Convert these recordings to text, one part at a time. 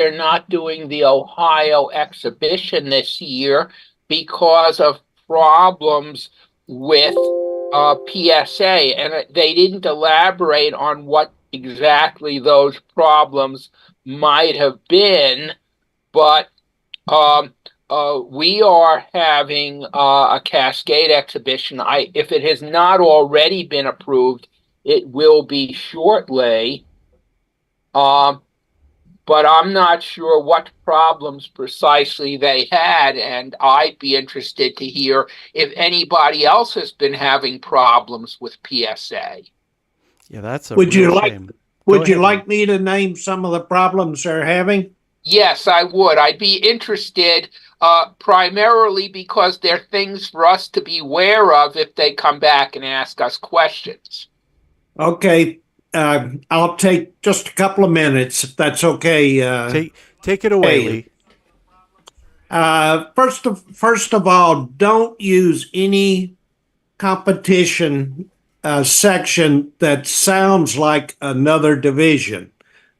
they're not doing the Ohio exhibition this year because of problems with PSA, and they didn't elaborate on what exactly those problems might have been, but um, we are having a Cascade exhibition. If it has not already been approved, it will be shortly. Um, but I'm not sure what problems precisely they had, and I'd be interested to hear if anybody else has been having problems with PSA. Yeah, that's a Would real you like shame. Go would you ahead, Lee. like me to name some of the problems they're having? Yes, I would. I'd be interested primarily because they're things for us to be aware of if they come back and ask us questions. Okay, I'll take just a couple of minutes if that's okay. Take it away, Hey, Lee. first of all, don't use any competition section that sounds like another division.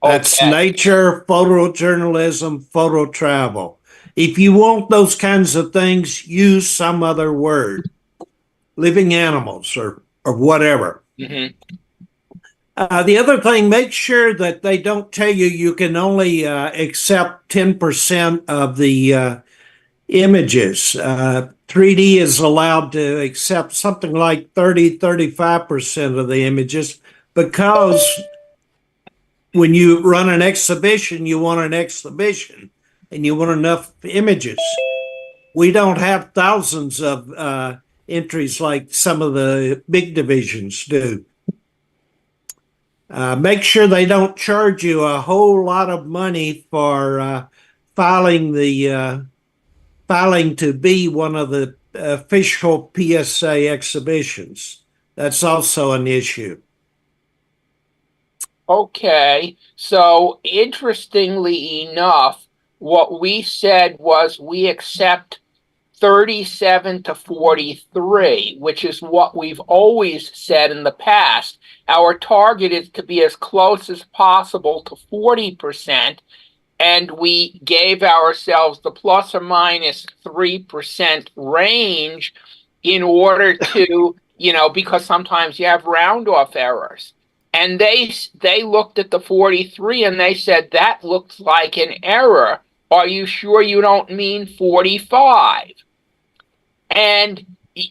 That's Okay. nature, photojournalism, photo travel. If you want those kinds of things, use some other word, living animals or whatever. Hmm. The other thing, make sure that they don't tell you you can only accept 10% of the images. 3D is allowed to accept something like 35% of the images because when you run an exhibition, you want an exhibition and you want enough images. We don't have thousands of entries like some of the big divisions do. Make sure they don't charge you a whole lot of money for filing the filing to be one of the official PSA exhibitions. That's also an issue. Okay. So, interestingly enough, what we said was we accept 37 to 43, which is what we've always said in the past. Our target is to be as close as possible to 40%, and we gave ourselves the plus or minus 3% range in order to, because sometimes you have round off errors. And they looked at the 43 and they said that looks like an error. Are you sure you don't mean 45? And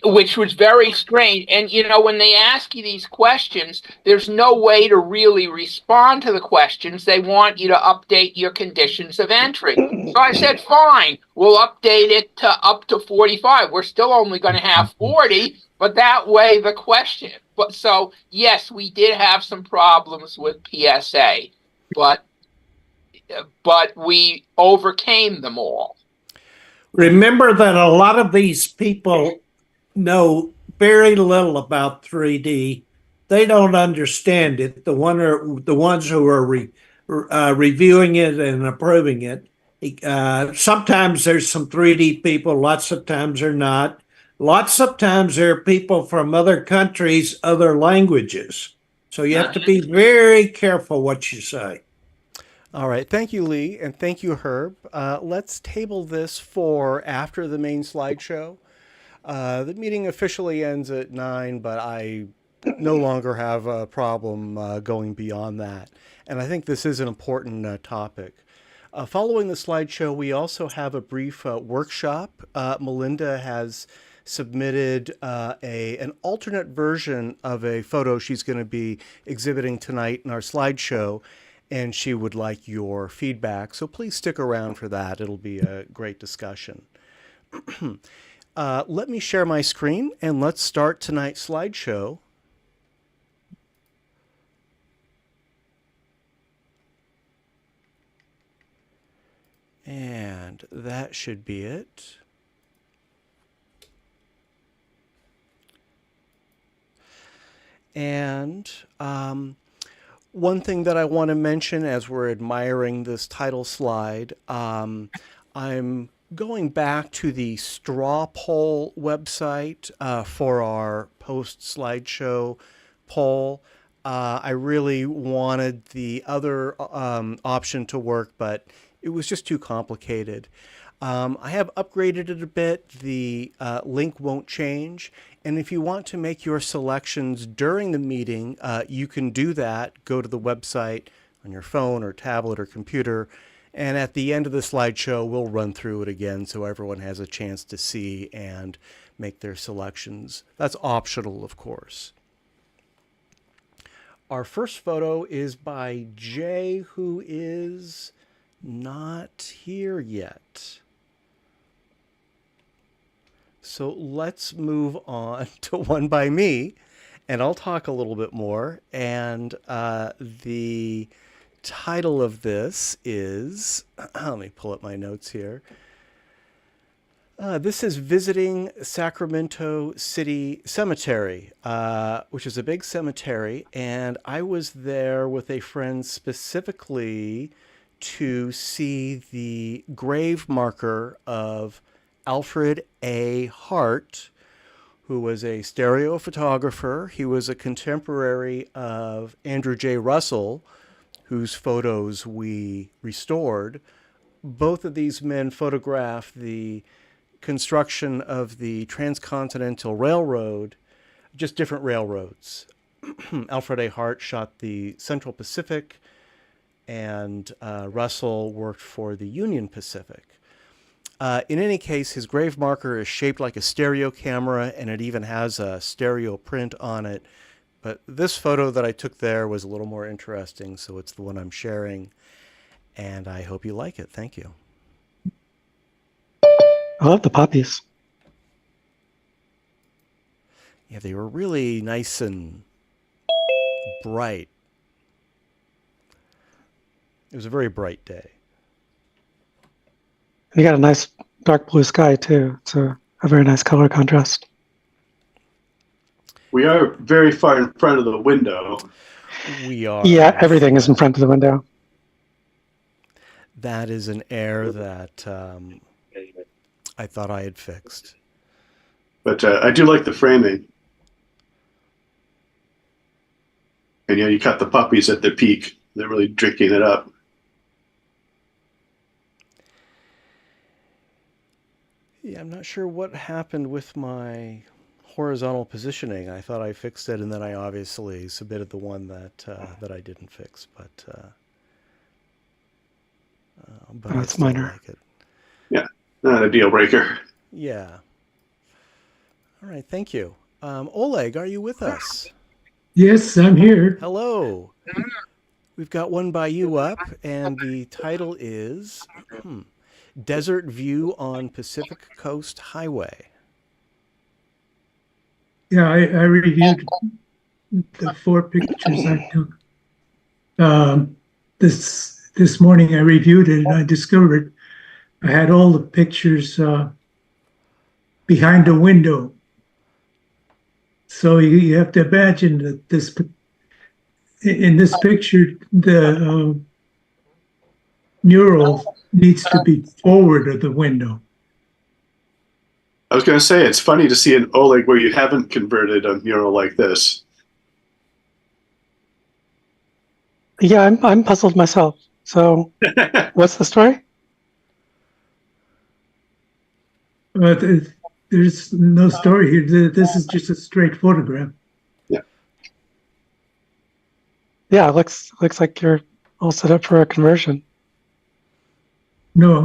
which was very strange. And when they ask you these questions, there's no way to really respond to the questions. They want you to update your conditions of entry. So I said, fine, we'll update it to up to 45. We're still only going to have 40, but that way the question. But so yes, we did have some problems with PSA, but we overcame them all. Remember that a lot of these people know very little about 3D. They don't understand it. The ones who are reviewing it and approving it. Sometimes there's some 3D people. Lots of times they're not. Lots of times there are people from other countries, other languages. So you have to be very careful what you say. All right. Thank you, Lee, and thank you, Herb. Let's table this for after the main slideshow. The meeting officially ends at 9, but I no longer have a problem going beyond that. And I think this is an important topic. Following the slideshow, we also have a brief workshop. Melinda has submitted an alternate version of a photo she's going to be exhibiting tonight in our slideshow, and she would like your feedback. So please stick around for that. It'll be a great discussion. Let me share my screen and let's start tonight's slideshow. And that should be it. And one thing that I want to mention as we're admiring this title slide, I'm going back to the straw poll website for our post slideshow poll. I really wanted the other option to work, but It was just too complicated. I have upgraded it a bit. The link won't change. And if you want to make your selections during the meeting, you can do that. Go to the website on your phone or tablet or computer. And at the end of the slideshow, we'll run through it again so everyone has a chance to see and make their selections. That's optional, of course. Our first photo is by Jay, who is not here yet. So let's move on to one by me, and I'll talk a little bit more. And the title of this is, let me pull up my notes here. This is Visiting Sacramento City Cemetery, which is a big cemetery. And I was there with a friend specifically to see the grave marker of Alfred A. Hart, who was a stereo photographer. He was a contemporary of Andrew J. Russell, whose photos we restored. Both of these men photographed the construction of the Transcontinental Railroad, just different railroads. Alfred A. Hart shot the Central Pacific, and Russell worked for the Union Pacific. In any case, his grave marker is shaped like a stereo camera, and it even has a stereo print on it. But this photo that I took there was a little more interesting, so it's the one I'm sharing, and I hope you like it. Thank you. I love the poppies. Yeah, they were really nice and bright. It was a very bright day. You got a nice dark blue sky too. It's a very nice color contrast. We are very far in front of the window. We are. Yeah, everything is in front of the window. That is an error that I thought I had fixed. But I do like the framing. And yeah, you cut the puppies at their peak. They're really drinking it up. Yeah, I'm not sure what happened with my horizontal positioning. I thought I fixed it, and then I obviously submitted the one that I didn't fix. But That's minor. Like it. Yeah, not a deal breaker. Yeah. All right, thank you. Oleg, are you with us? Yes, I'm here. Hello. We've got one by you up, and the title is Desert View on Pacific Coast Highway. Yeah, I reviewed the 4 pictures I took. This morning I reviewed it, and I discovered I had all the pictures behind a window. So you have to imagine that in this picture, the mural needs to be forward of the window. I was going to say, it's funny to see an Oleg where you haven't converted a mural like this. Yeah, I'm puzzled myself. So, what's the story? There's no story here. This is just a straight photograph. Yeah, it looks like you're all set up for a conversion. No,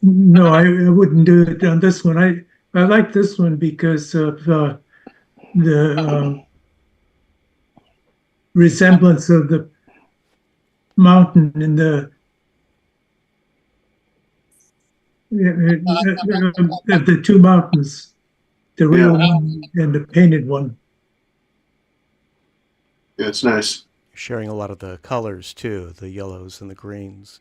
no, I wouldn't do it on this one. I like this one because of the resemblance of the mountain and the 2 mountains, the real one and the painted one. Yeah, it's nice. Sharing a lot of the colors too, the yellows and the greens.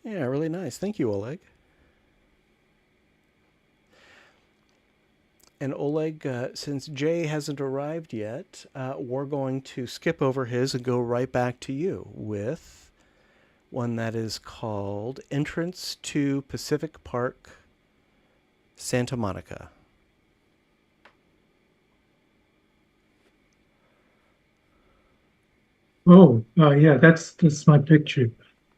Yeah, really nice. Thank you, Oleg. And Oleg, since Jay hasn't arrived yet, we're going to skip over his and go right back to you with one that is called Entrance to Pacific Park, Santa Monica. Oh, yeah, that's my picture.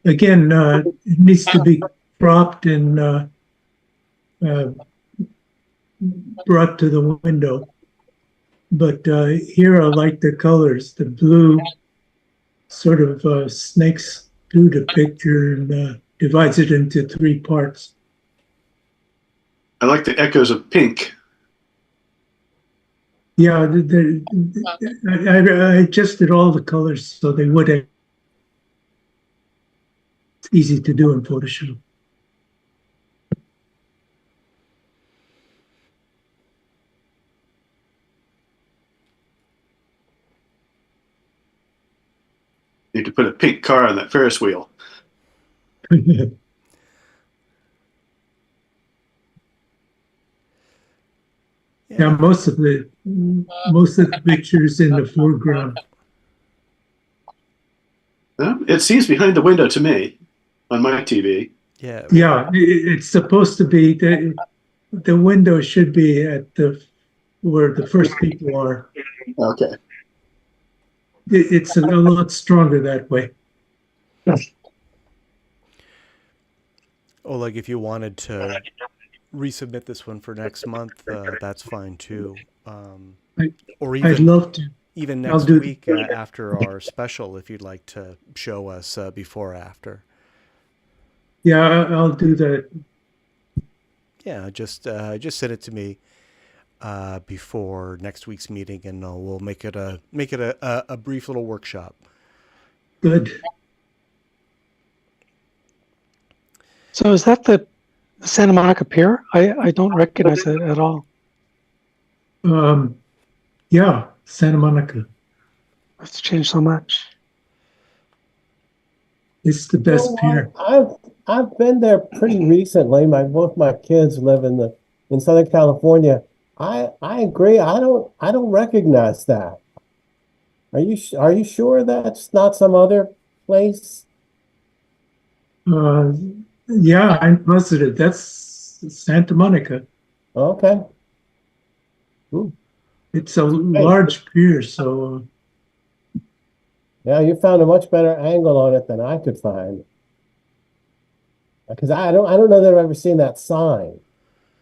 Again, it needs to be cropped and uh, brought to the window. But here I like the colors. The blue sort of snakes through the picture and divides it into three parts. I like the echoes of pink. Yeah, I adjusted all the colors so they would. It's easy to do in Photoshop. Need to put a pink car on that Ferris wheel. Yeah, most of the pictures in the foreground. It seems behind the window to me on my TV. Yeah. Yeah, it's supposed to be the window should be at the where the first people are. Okay. It's a lot stronger that way. Oleg, if you wanted to resubmit this one for next month, that's fine too. Or I'd love to. even I'll next do- week after our special, if you'd like to show us before or after. Yeah, I'll do that. Yeah, just send it to me before next week's meeting, and we'll make it a brief little workshop. Good. So is that the Santa Monica Pier? I don't recognize it at all. Yeah, Santa Monica. It's changed so much. It's the best pier. I've been there pretty recently. Both my kids live in Southern California. I agree. I don't recognize that. Are you sure that's not some other place? Yeah, I'm positive. That's Santa Monica. Okay. It's a large pier, so Yeah, you found a much better angle on it than I could find. Because I don't know that I've ever seen that sign.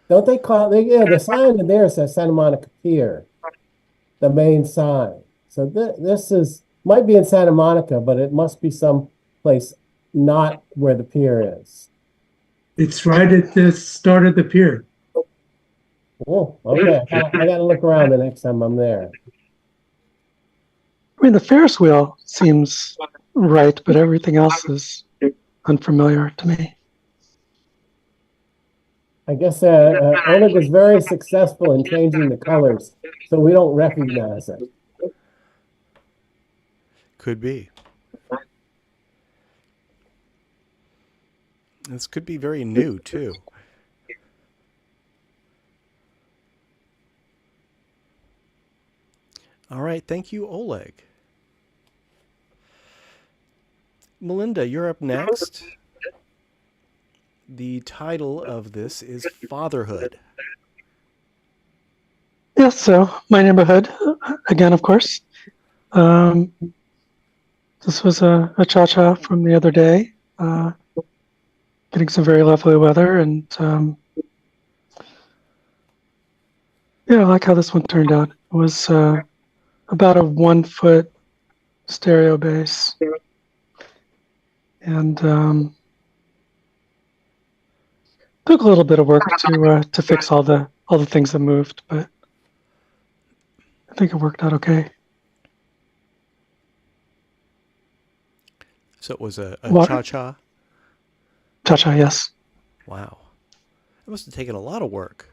Don't they call it? Yeah, the sign in there says Santa Monica Pier, the main sign. So this might be in Santa Monica, but it must be some place not where the pier is. it's right at the start of the pier. Oh, okay. I gotta look around the next time I'm there. I mean, the Ferris wheel seems right, but everything else is unfamiliar to me. I guess Oleg is very successful in changing the colors, so we don't recognize it. Could be. This could be very new too. All right, thank you, Oleg. Melinda, you're up next. The title of this is Fatherhood. Yeah, so my neighborhood, again, of course. This was a cha-cha from the other day. Getting some very lovely weather, and yeah, I like how this one turned out. It was about a 1 foot stereo bass, and took a little bit of work to fix all the things that moved, but I think it worked out okay. So it was a What? cha-cha? Cha-cha, yes. Wow. It must have taken a lot of work.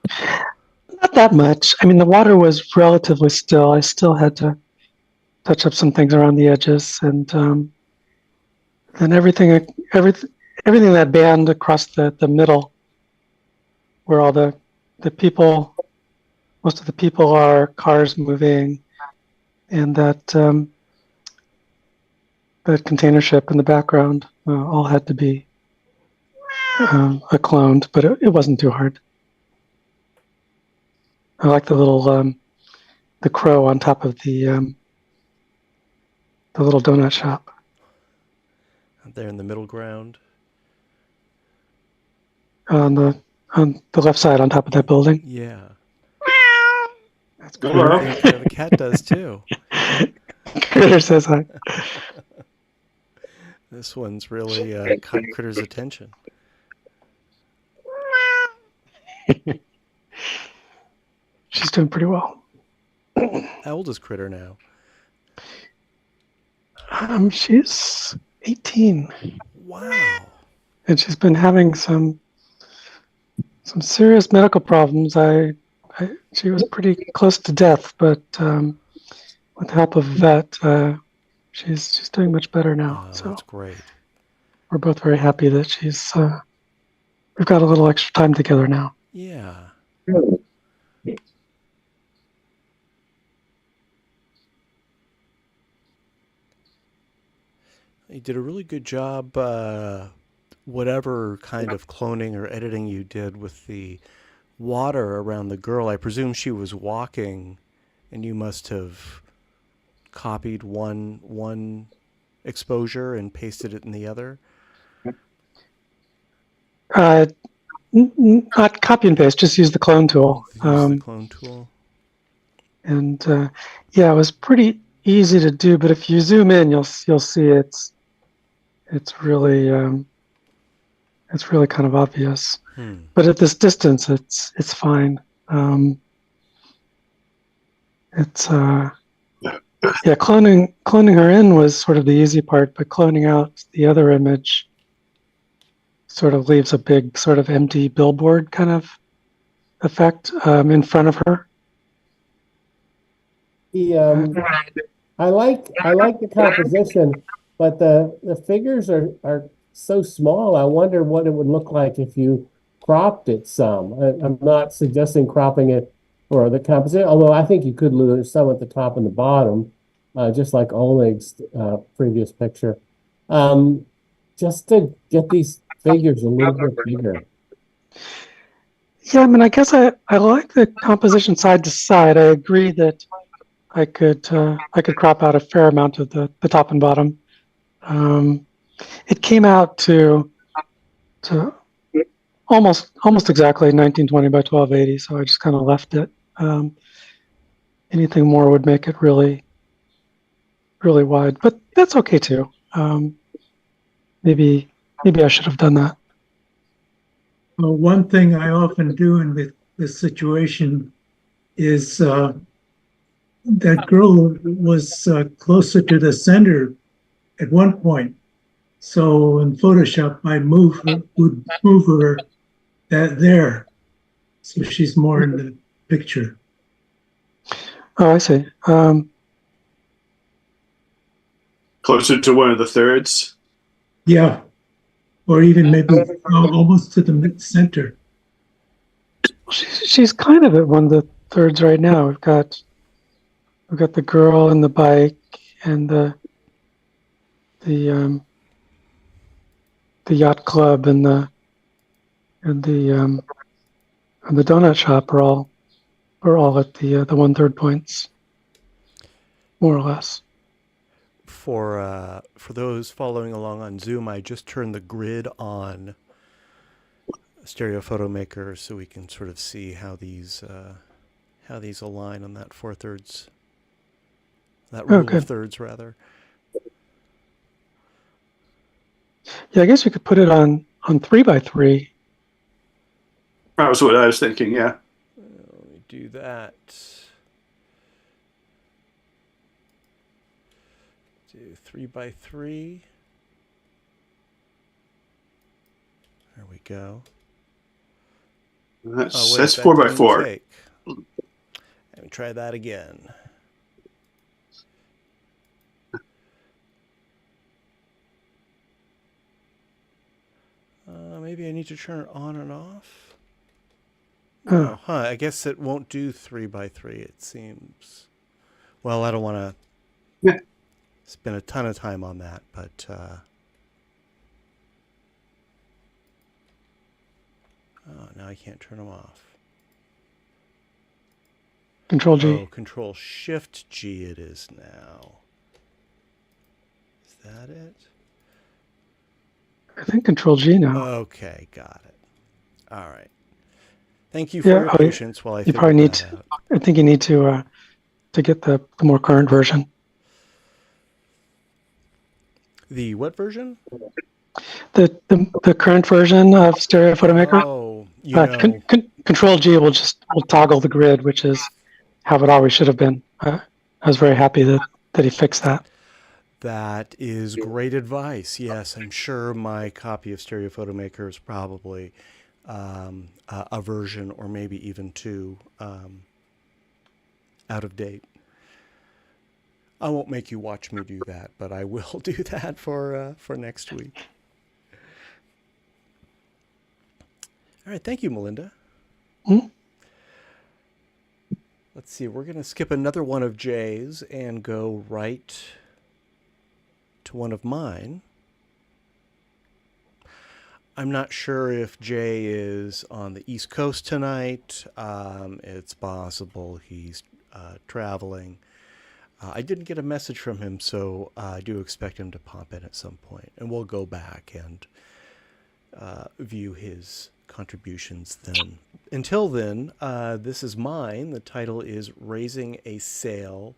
Not that much. I mean, the water was relatively still. I still had to touch up some things around the edges, and everything that band across the middle, where all the people, most of the people are, cars moving, and that container ship in the background, all had to be cloned, but it wasn't too hard. I like the little the crow on top of the the little donut shop. Out there in the middle ground. On the left side, on top of that building. Yeah. That's Hello. Critter. Yeah, the cat does too. Critter says hi. This one's really caught Critter's attention. She's doing pretty well. How old is Critter now? She's 18, Wow. and she's been having some serious medical problems. She was pretty close to death, but with the help of a vet, she's doing much better now. Oh, So that's great. we're both very happy that we've got a little extra time together now. Yeah. You did a really good job, whatever kind of cloning or editing you did with the water around the girl. I presume she was walking, and you must have copied one exposure and pasted it in the other. Not copy and paste, just use the clone tool. Use the clone tool. And yeah, it was pretty easy to do. But if you zoom in, you'll see it's really kind of obvious. But at this distance, it's fine. Yeah, cloning her in was sort of the easy part, but cloning out the other image sort of leaves a big sort of empty billboard kind of effect in front of her. I like the composition, but the figures are so small. I wonder what it would look like if you cropped it some. I'm not suggesting cropping it for the composition, although I think you could lose some at the top and the bottom, just like Oleg's previous picture, just to get these figures a little bit bigger. Yeah, I mean, I guess I like the composition side to side. I agree that I could crop out a fair amount of the top and bottom. It came out to almost exactly 1920 by 1280, so I just kind of left it. Anything more would make it really, really wide, but that's okay too. Maybe I should have done that. Well, one thing I often do in this situation is that girl was closer to the center at one point. So in Photoshop, I would move her there, so she's more in the picture. Oh, I see. Closer to one of the thirds. Yeah, or even maybe almost to the center. She's kind of at one of the thirds right now. We've got the girl and the bike and the yacht club and the donut shop are all at the 1/3 points, more or less. For those following along on Zoom, I just turned the grid on Stereo Photo Maker so we can sort of see how these align on that 4/3, that rule of thirds rather. Yeah, I guess we could put it on 3x3. That was what I was thinking, yeah. Let me do that. Do 3x3. There we go. That's that 4x4. didn't take. Let me try that again. Maybe I need to turn it on and off. Oh, I guess it won't do 3x3, it seems. Well, I don't want to spend a ton of time on that, but oh, now I can't turn them off. Control G. Oh, Control Shift G it is now. that it? I think Control G now. Okay, got it. All right. Thank you for your patience while I you figured probably need that out. I think you need to get the more current version. The what version? The current version of Stereo Photo Maker. Oh, you know, Control G will toggle the grid, which is how it always should have been. I was very happy that he fixed that. that is great advice. Yes, I'm sure my copy of Stereo Photo Maker is probably a version or maybe even two out of date. I won't make you watch me do that, but I will do that for next week. All right, thank you, Melinda. Hmm? Let's see, we're going to skip another one of Jay's and go right to one of mine. I'm not sure if Jay is on the East Coast tonight. It's possible he's traveling. I didn't get a message from him, so I do expect him to pop in at some point, and we'll go back and view his contributions then. Until then, this is mine. The title is Raising a Sail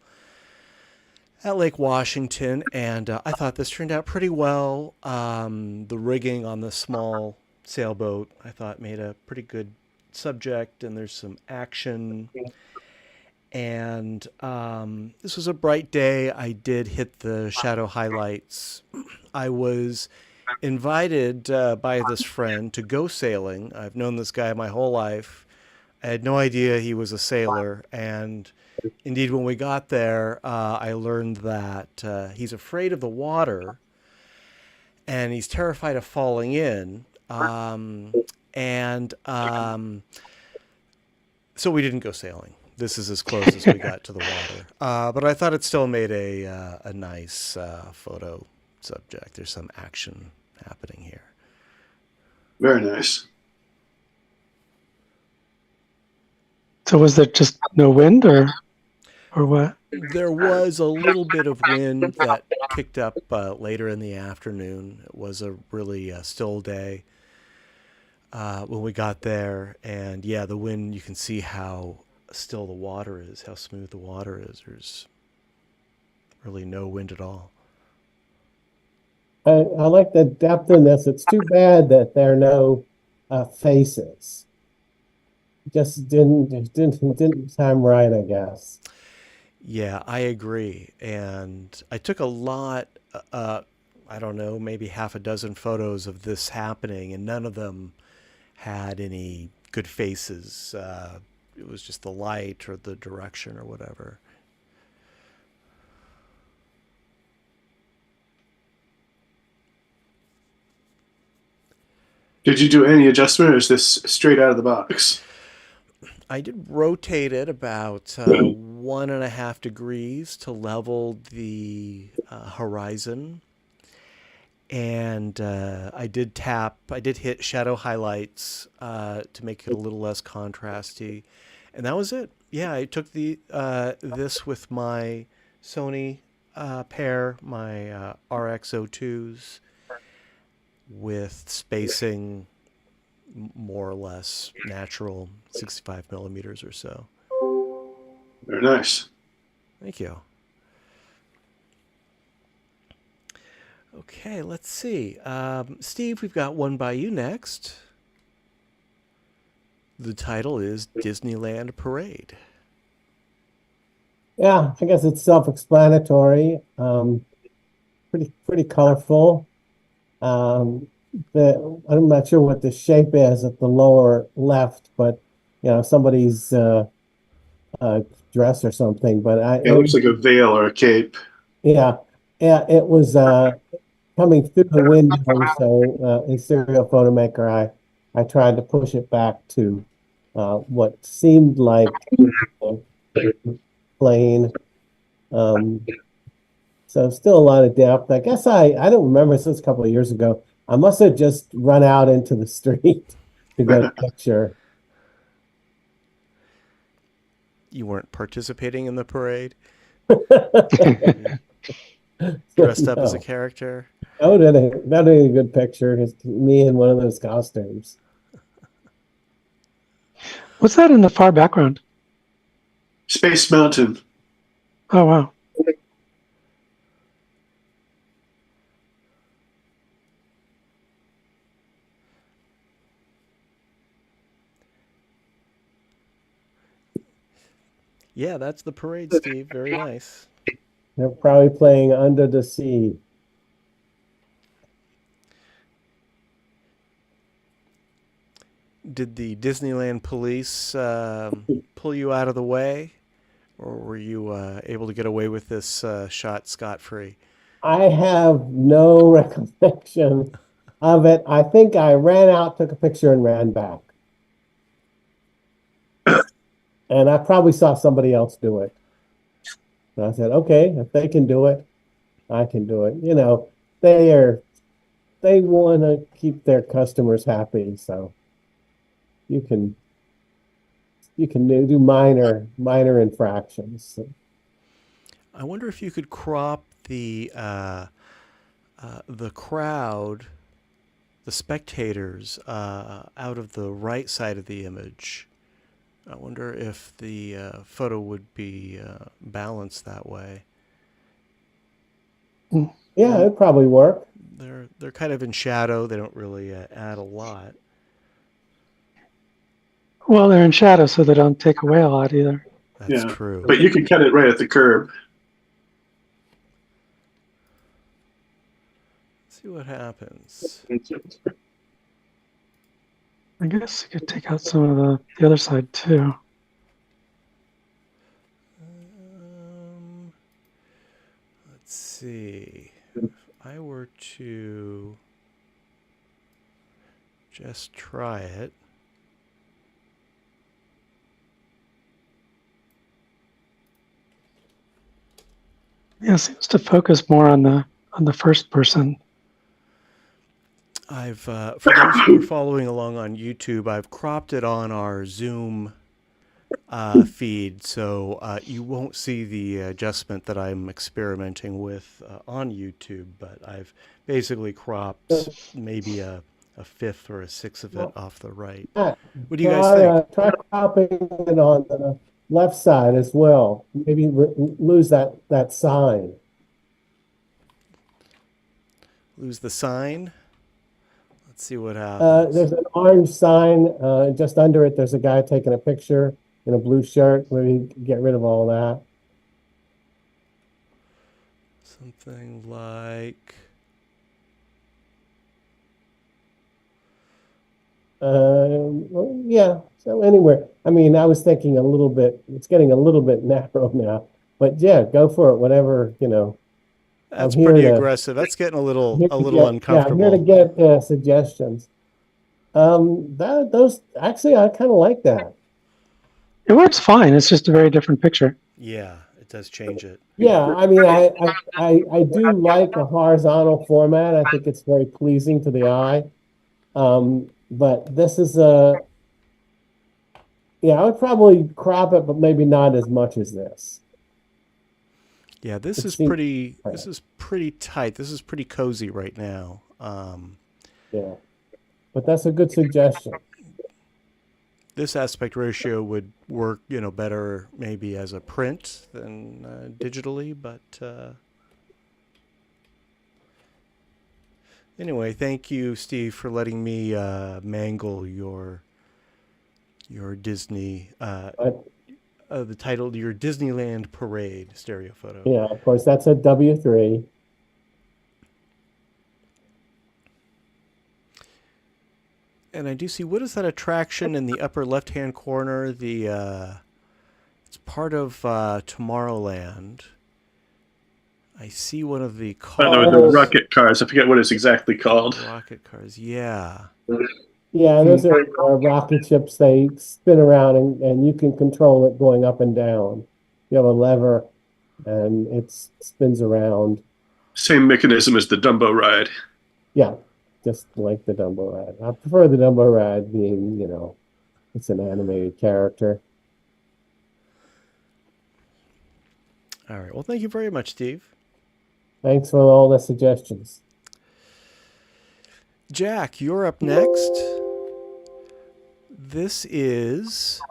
at Lake Washington, and I thought this turned out pretty well. The rigging on the small sailboat, I thought, made a pretty good subject, and there's some action. And this was a bright day. I did hit the shadow highlights. I was invited by this friend to go sailing. I've known this guy my whole life. I had no idea he was a sailor. And indeed, when we got there, I learned that he's afraid of the water and he's terrified of falling in. So we didn't go sailing. This is as close as we got to the water. But I thought it still made a nice photo subject. There's some action happening here. Very nice. So was there just no wind or what? There was a little bit of wind that kicked up later in the afternoon. It was a really still day when we got there. And yeah, the wind, you can see how still the water is, how smooth the water is. There's really no wind at all. I like the depth in this. It's too bad that there are no faces. Just didn't time right, I guess. Yeah, I agree. And I took a lot, I don't know, maybe half a dozen photos of this happening, and none of them had any good faces. It was just the light or the direction or whatever. Did you do any adjustment, or is this straight out of the box? I did rotate it about 1.5 degrees to level the horizon. And I did hit shadow highlights to make it a little less contrasty. And that was it. Yeah, I took this with my Sony pair, my RX02s, with spacing more or less natural, 65 millimeters or so. Very nice. Thank you. Okay, let's see. Steve, we've got one by you next. The title is Disneyland Parade. Yeah, I guess it's self-explanatory. Pretty colorful. I'm not sure what the shape is at the lower left, but somebody's dress or something. But It looks like a veil or a cape. Yeah, it was coming through the window. So in Stereo Photo Maker, I tried to push it back to what seemed like plain. So still a lot of depth. I guess I don't remember, since a couple of years ago. I must have just run out into the street to get a picture. You weren't participating in the parade? Dressed up as a No. character. That'd be a good picture. Me in one of those costumes. What's that in the far background? Space Mountain. Oh, wow. Yeah, that's the parade, Steve. Very nice. They're probably playing Under the Sea. Did the Disneyland police pull you out of the way, or were you able to get away with this shot scot-free? I have no recollection of it. I think I ran out, took a picture, and ran back. And I probably saw somebody else do it. And I said, okay, if they can do it, I can do it. You know, they want to keep their customers happy, so you can do minor infractions. I wonder if you could crop the crowd, the spectators, out of the right side of the image. I wonder if the photo would be balanced that way. Yeah, it'd probably work. They're kind of in shadow. They don't really add a lot. Well, they're in shadow, so they don't take away a lot either. That's Yeah. true. But you can cut it right at the curb. See what happens. I guess you could take out some of the other side too. Let's see. If I were to just try it. Yeah, it seems to focus more on the first person. I've for those who are following along on YouTube, I've cropped it on our Zoom feed, so you won't see the adjustment that I'm experimenting with on YouTube. But I've basically cropped maybe a fifth or a sixth of it off the right. Yeah. What do you guys think? Try cropping it on the left side as well. Maybe lose that sign. Lose the sign. Let's see what happens. There's an orange sign. Just under it, there's a guy taking a picture in a blue shirt. Maybe get rid of all that. Something like. Well, yeah. So anywhere. I mean, I was thinking a little bit. It's getting a little bit narrow now. But yeah, go for it. Whatever, you know. That's I'm here pretty to- aggressive. That's getting a little Yeah, uncomfortable. I'm here to get suggestions. Those actually, I kind of like that. It works fine. It's just a very different picture. Yeah, it does change it. Yeah, I mean, I do like a horizontal format. I think it's very pleasing to the eye. But this is I would probably crop it, but maybe not as much as this. Yeah, this It is seems- pretty. This is pretty tight. This is pretty cozy right now. Yeah, but that's a good suggestion. This aspect ratio would work, better maybe as a print than digitally. But anyway, thank you, Steve, for letting me mangle your Disney. The title, your Disneyland Parade stereo photo. Yeah, of course, that's a W3. And I do see, what is that attraction in the upper left-hand corner? It's part of Tomorrowland. I see one of the Oh, there cars. were the rocket cars. I forget what it's exactly called. Rocket cars, yeah. Yeah, those are rocket ships. They spin around and you can control it going up and down. You have a lever and it spins around. Same mechanism as the Dumbo ride. Yeah, just like the Dumbo ride. I prefer the Dumbo ride being, it's an animated character. All right. Well, thank you very much, Steve. Thanks for all the suggestions. Jack, you're up next. This is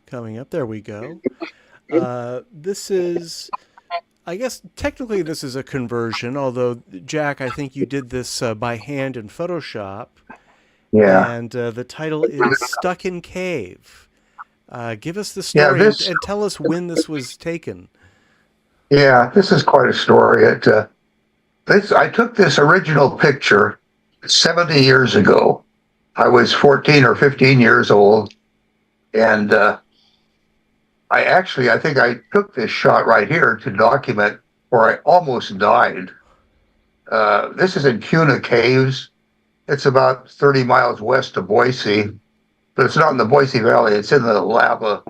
coming up. There we go. This is, I guess, technically this is a conversion, although, Jack, I think you did this by hand in Photoshop. Yeah. And the title is Stuck in Cave. Give us the story and tell us when this was taken. Yeah, this is quite a story. I took this original picture 70 years ago. I was 14 or 15 years old, and I think I took this shot right here to document where I almost died. This is in Cuna Caves. It's about 30 miles west of Boise, but it's not in the Boise Valley. It's in the lava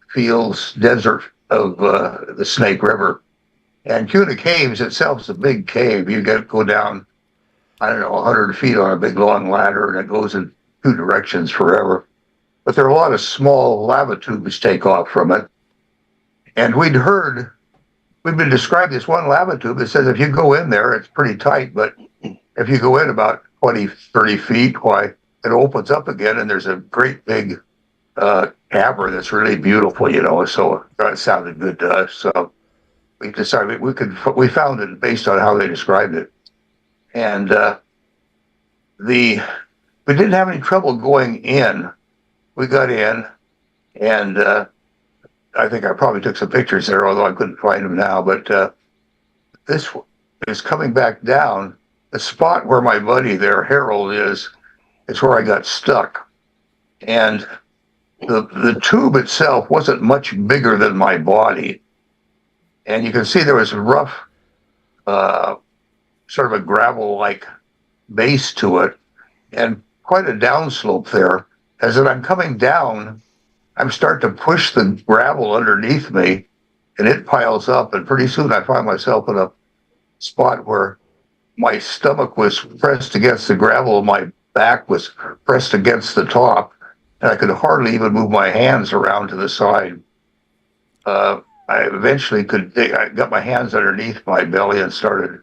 fields desert of the Snake River. And Cuna Caves itself is a big cave. You go down, I don't know, 100 feet on a big long ladder, and it goes in two directions forever. But there are a lot of small lava tubes take off from it. And we've been described this one lava tube that says if you go in there, it's pretty tight, but if you go in about 20, 30 feet, why, it opens up again, and there's a great big cavern that's really beautiful, so that sounded good to us. So we decided we found it based on how they described it. And we didn't have any trouble going in. We got in, and I think I probably took some pictures there, although I couldn't find them now. But this is coming back down. The spot where my buddy there, Harold, is where I got stuck. And the tube itself wasn't much bigger than my body. And you can see there was a rough, sort of a gravel-like base to it, and quite a downslope there. As I'm coming down, I'm starting to push the gravel underneath me, and it piles up, and pretty soon I find myself in a spot where my stomach was pressed against the gravel, and my back was pressed against the top, and I could hardly even move my hands around to the side. I eventually I got my hands underneath my belly and started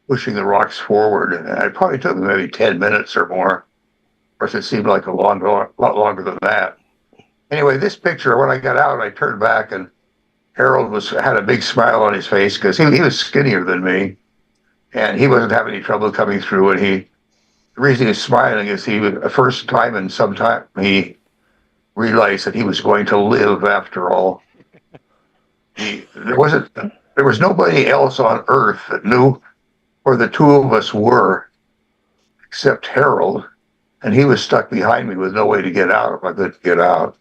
pushing the rocks forward, and it probably took maybe 10 minutes or more. Of course, it seemed like a lot longer than that. Anyway, this picture, when I got out, I turned back, and Harold had a big smile on his face because he was skinnier than me, and he wasn't having any trouble coming through. And the reason he was smiling is the first time in some time, he realized that he was going to live after all. There was nobody else on Earth that knew where the two of us were, except Harold, and he was stuck behind me with no way to get out if I couldn't get out.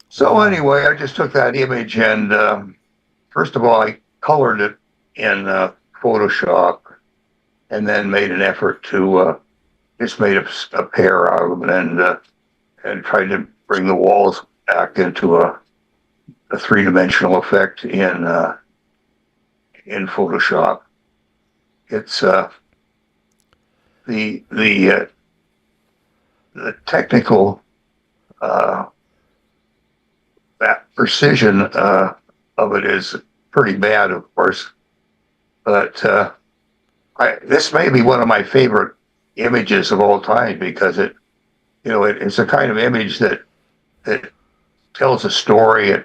So anyway, I just took that image, and first of all, I colored it in Photoshop, and then made an effort to just made a pair out of them, and tried to bring the walls back into a three-dimensional effect in Photoshop. It's the technical that precision of it is pretty bad, of course, but this may be one of my favorite images of all time because it's a kind of image that tells a story.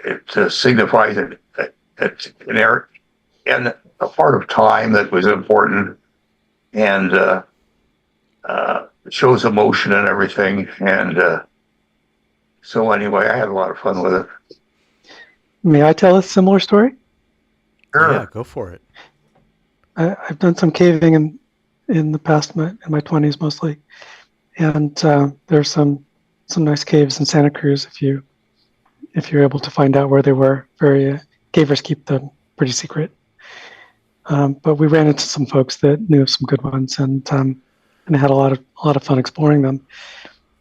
It signifies an era and a part of time that was important, and it shows emotion and everything. And so anyway, I had a lot of fun with it. May I tell a similar story? Sure. Yeah, go for it. I've done some caving in the past, in my 20s mostly, and there's some nice caves in Santa Cruz if you're able to find out where they were. Cavers keep them pretty secret. But we ran into some folks that knew of some good ones, and I had a lot of fun exploring them.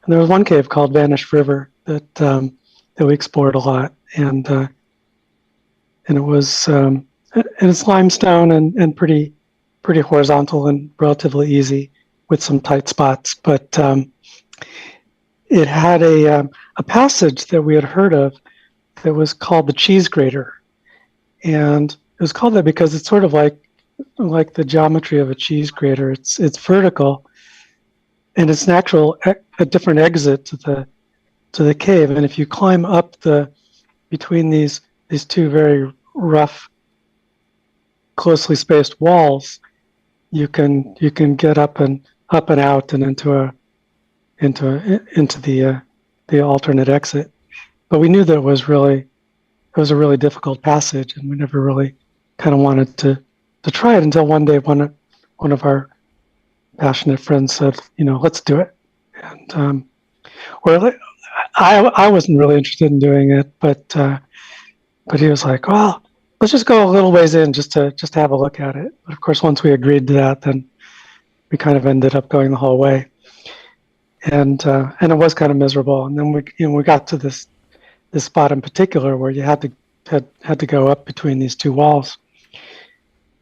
And there was one cave called Vanished River that we explored a lot, and it was and it's limestone and pretty horizontal and relatively easy with some tight spots, but it had a passage that we had heard of that was called the cheese grater. And it was called that because it's sort of like the geometry of a cheese grater. It's vertical, and it's natural a different exit to the cave. And if you climb up between these two very rough, closely spaced walls, you can get up and out and into the alternate exit. But we knew that it was a really difficult passage, and we never really kind of wanted to try it until one day one of our passionate friends said, let's do it. And I wasn't really interested in doing it, but he was like, well, let's just go a little ways in just to have a look at it. But of course, once we agreed to that, then we kind of ended up going the whole way. And it was kind of miserable. And then we got to this spot in particular where you had to go up between these two walls.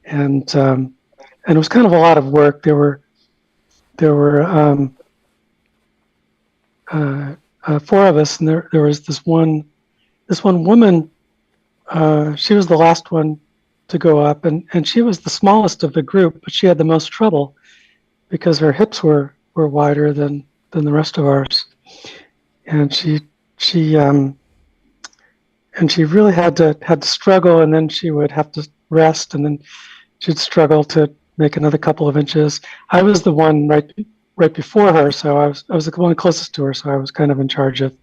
And it was kind of a lot of work. There were four of us, and there was this one woman. She was the last one to go up, and she was the smallest of the group, but she had the most trouble because her hips were wider than the rest of ours, and she really had to struggle, and then she would have to rest, and then she'd struggle to make another couple of inches. I was the one right before her, so I was the one closest to her, so I was kind of in charge of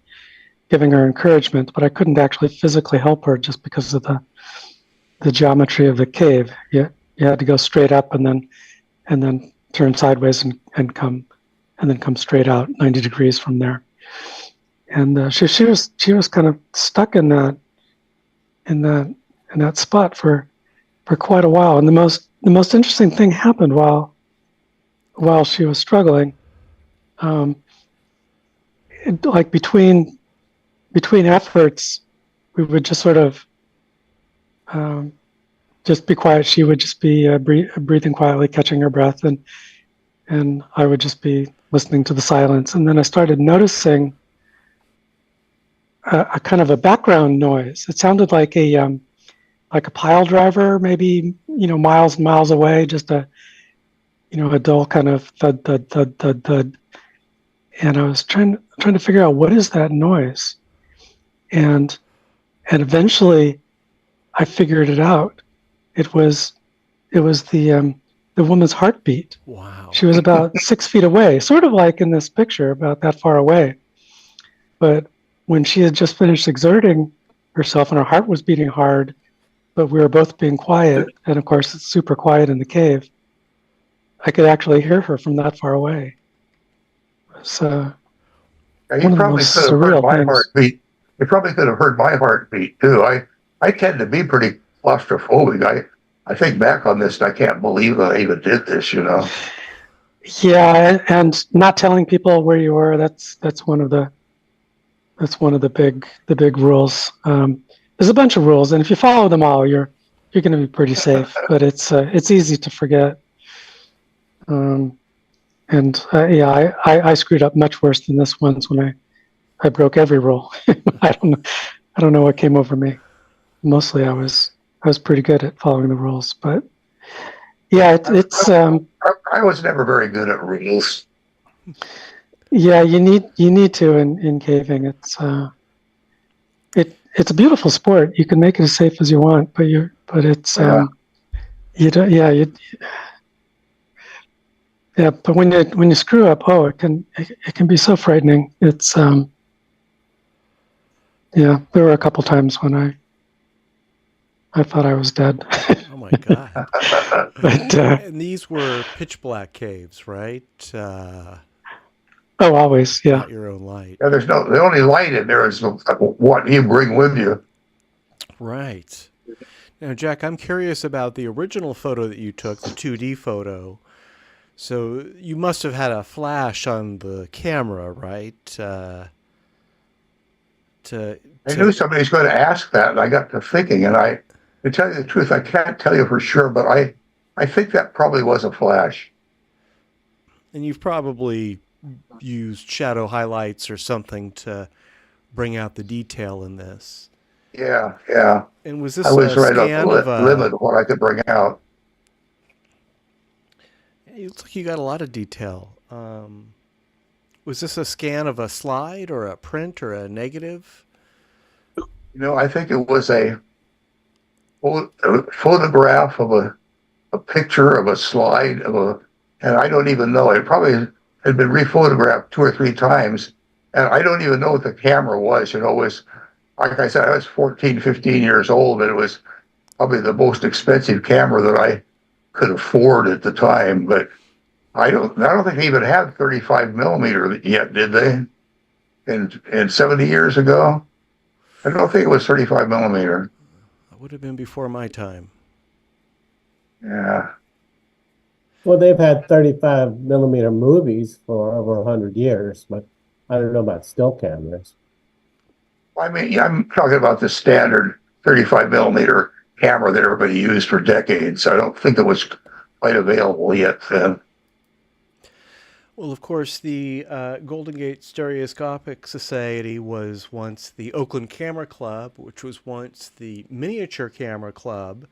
giving her encouragement, but I couldn't actually physically help her just because of the geometry of the cave. You had to go straight up and then turn sideways and come straight out 90 degrees from there. And she was kind of stuck in that spot for quite a while. And the most interesting thing happened while she was struggling. Like between efforts, we would just sort of just be quiet. She would just be breathing quietly, catching her breath, and I would just be listening to the silence. And then I started noticing a kind of a background noise. It sounded like a pile driver, maybe miles and miles away. Just a dull kind of thud thud thud thud thud. And I was trying to figure out what is that noise. And eventually, I figured it out. It was the woman's heartbeat. Wow. She was about 6 feet away, sort of like in this picture, about that far away. But when she had just finished exerting herself and her heart was beating hard, but we were both being quiet, and of course it's super quiet in the cave, I could actually hear her from that far away. So You probably could have heard my heartbeat. You probably could have heard my heartbeat too. I tend to be pretty claustrophobic. I think back on this and I can't believe I even did this, Yeah, and not telling people where you were, that's one of the big rules. There's a bunch of rules, and if you follow them all, you're going to be pretty safe. But it's easy to forget. I screwed up much worse than this once when I broke every rule. I don't know what came over me. Mostly I was pretty good at following the rules, but yeah, it's I was never very good at rules. Yeah, you need to in caving. It's a beautiful sport. You can make it as safe as you want, but it's you don't but when you screw up, it can be so frightening. It's there were a couple times when I thought I was dead. Oh my God. But and these were pitch black caves, right? Always, yeah. Not your own light. Yeah, the only light in there is what you bring with you. Right. Now, Jack, I'm curious about the original photo that you took, the 2D photo. So you must have had a flash on the camera, right? I knew somebody was going to ask that, and I got to thinking, and to tell you the truth, I can't tell you for sure, but I think that probably was a flash. And you've probably used shadow highlights or something to bring out the detail in this. Yeah. And was I this was a right on the scan of limit of what I could bring out. It looks like you got a lot of detail. Was this a scan of a slide or a print or a negative? I think it was a photograph of a picture of a slide and I don't even know. It probably had been rephotographed 2 or 3 times, and I don't even know what the camera was. It was, like I said, I was 14, 15 years old, and it was probably the most expensive camera that I could afford at the time. But I don't think they even had 35 millimeter yet, did they? And 70 years ago, I don't think it was 35 millimeter. That would have been before my time. Yeah. Well, they've had 35 millimeter movies for over 100 years, but I don't know about still cameras. I mean, yeah, I'm talking about the standard 35 millimeter camera that everybody used for decades. I don't think it was quite available yet then. Well, of course, the Golden Gate Stereoscopic Society was once the Oakland Camera Club, which was once the Miniature Camera Club.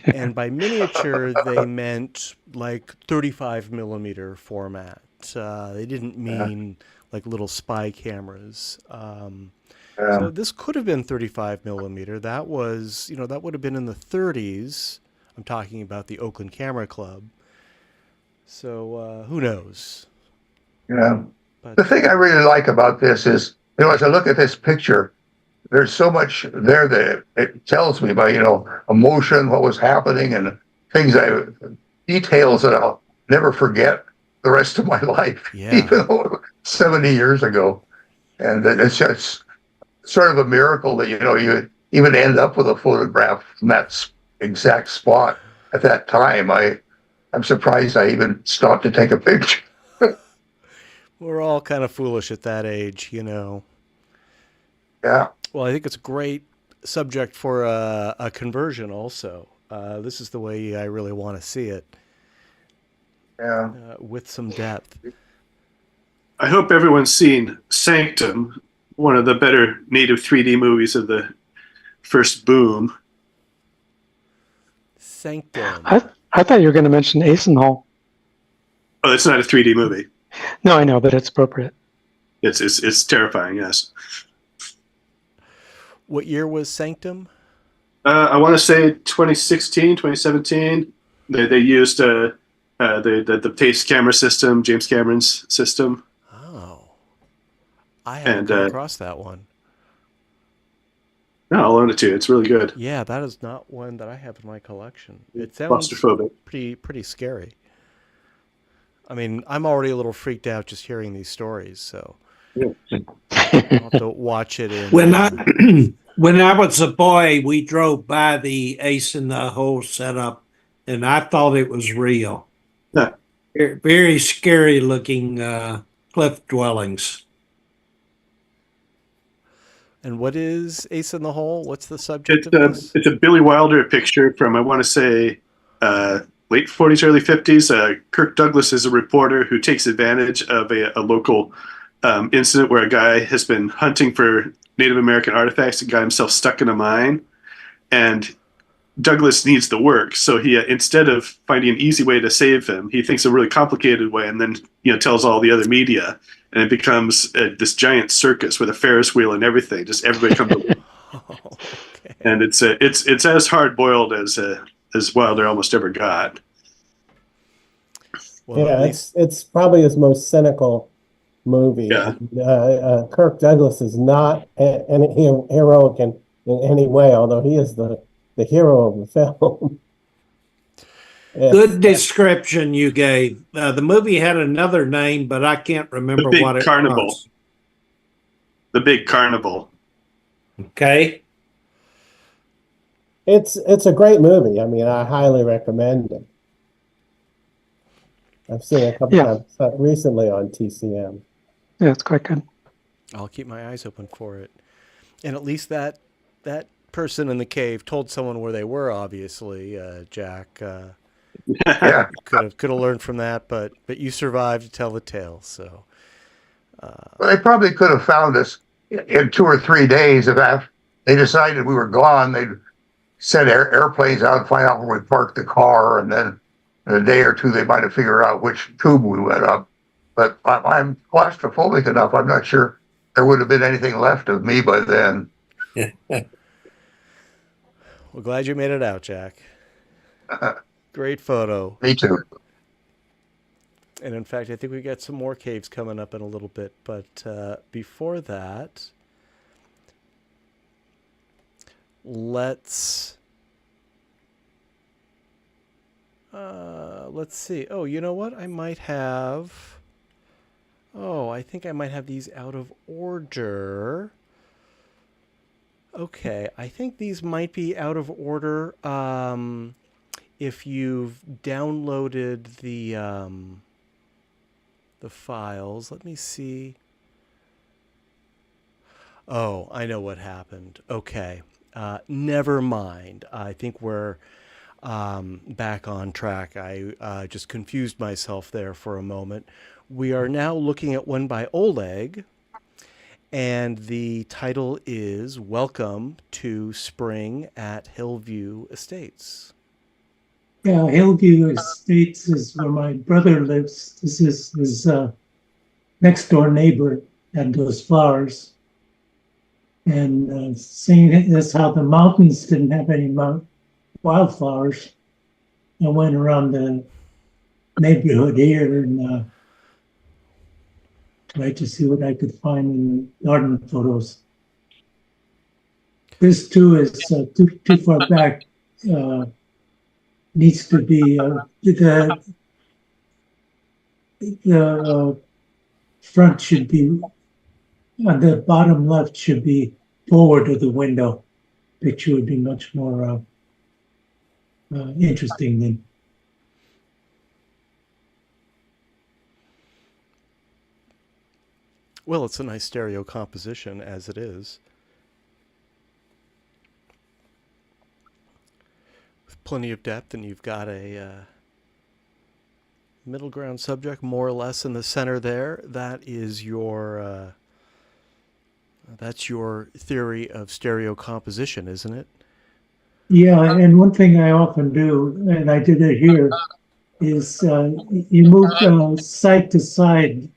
And by miniature, they meant like 35 millimeter format. They didn't mean like little spy cameras. So this could have been 35 millimeter. That was, that would have been in the 30s. I'm talking about the Oakland Camera Club. So who knows? Yeah. But The thing I really like about this is, as I look at this picture, there's so much there that it tells me about, emotion, what was happening, and details that I'll never forget the rest of my life, Yeah. even though it was 70 years ago. And it's just sort of a miracle that, you even end up with a photograph from that exact spot at that time. I'm surprised I even stopped to take a picture. we're all kind of foolish at that age, Yeah. Well, I think it's a great subject for a conversion also. This is the way I really want to see it, Yeah. with some depth. I hope everyone's seen Sanctum, one of the better native 3D movies of the first boom. Sanctum. I thought you were going to mention Ace in the Hole. Oh, it's not a 3D movie. No, I know, but it's appropriate. It's terrifying, yes. What year was Sanctum? I want to say 2016, 2017. They used the Pace camera system, James Cameron's system. Oh, I haven't come across that one. No, I'll loan it to you. It's really good. Yeah, that is not one that I have in my collection. It sounds Claustrophobic. pretty scary. I mean, I'm already a little freaked out just hearing these stories, so Yeah. I'll have to watch it in. When I was a boy, we drove by the Ace in the Hole setup, and I thought it was real. Yeah. Very scary looking cliff dwellings. And what is Ace in the Hole? What's the subject of this? It's a Billy Wilder picture from, I want to say, late 40s, early 50s. Kirk Douglas is a reporter who takes advantage of a local incident where a guy has been hunting for Native American artifacts and got himself stuck in a mine. And Douglas needs the work, so he instead of finding an easy way to save him, he thinks a really complicated way, and then tells all the other media, and it becomes this giant circus with a Ferris wheel and everything. Just everybody comes. Okay. And it's as hard boiled as Wilder almost ever got. Well, Yeah, it's probably his most cynical movie. Yeah. Kirk Douglas is not heroic in any way, although he is the hero of the film. Good description you gave. The movie had another name, but I can't remember what it Carnival. was. The Big Carnival. Okay. It's a great movie. I mean, I highly recommend it. I've seen it a couple times recently on TCM. Yeah, it's quite good. I'll keep my eyes open for it. And at least that person in the cave told someone where they were. Obviously, Jack. Yeah. Could have learned from that, but you survived to tell the tale. So. Well, they probably could have found us in 2 or 3 days they decided we were gone. They'd send airplanes out and find out where we parked the car, and then in a day or two they might have figured out which tube we went up. But I'm claustrophobic enough. I'm not sure there would have been anything left of me by then. Well, glad you made it out, Jack. Great photo. Me too. And in fact, I think we got some more caves coming up in a little bit. But before that, let's see. Oh, you know what? I might have. Oh, I think I might have these out of order. Okay, I think these might be out of order. If you've downloaded the files, let me see. Oh, I know what happened. Okay, never mind. I think we're back on track. I just confused myself there for a moment. We are now looking at one by Oleg, and the title is Welcome to Spring at Hillview Estates. Yeah, Hillview Estates is where my brother lives. This is his next door neighbor had those flowers. And seeing this, how the mountains didn't have any wildflowers, I went around the neighborhood here and tried to see what I could find in garden photos. This too is too far back. Needs to be the front should be on the bottom left, should be forward of the window. Picture would be much more interesting than. Well, it's a nice stereo composition as it is. With plenty of depth, and you've got a middle ground subject more or less in the center there. That is your that's your theory of stereo composition, isn't it? Yeah, and one thing I often do, and I did it here, is you move side to side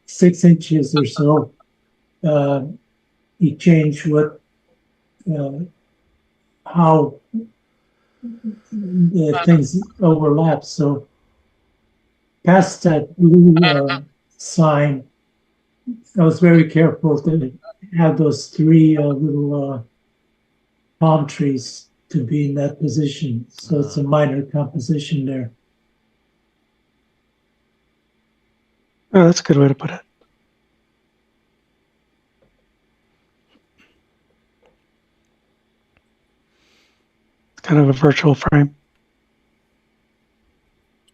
6 inches or so. You change how the things overlap. So past that blue sign, I was very careful to have those three little palm trees to be in that position. So it's a minor composition there. Oh, that's a good way to put it. It's kind of a virtual frame.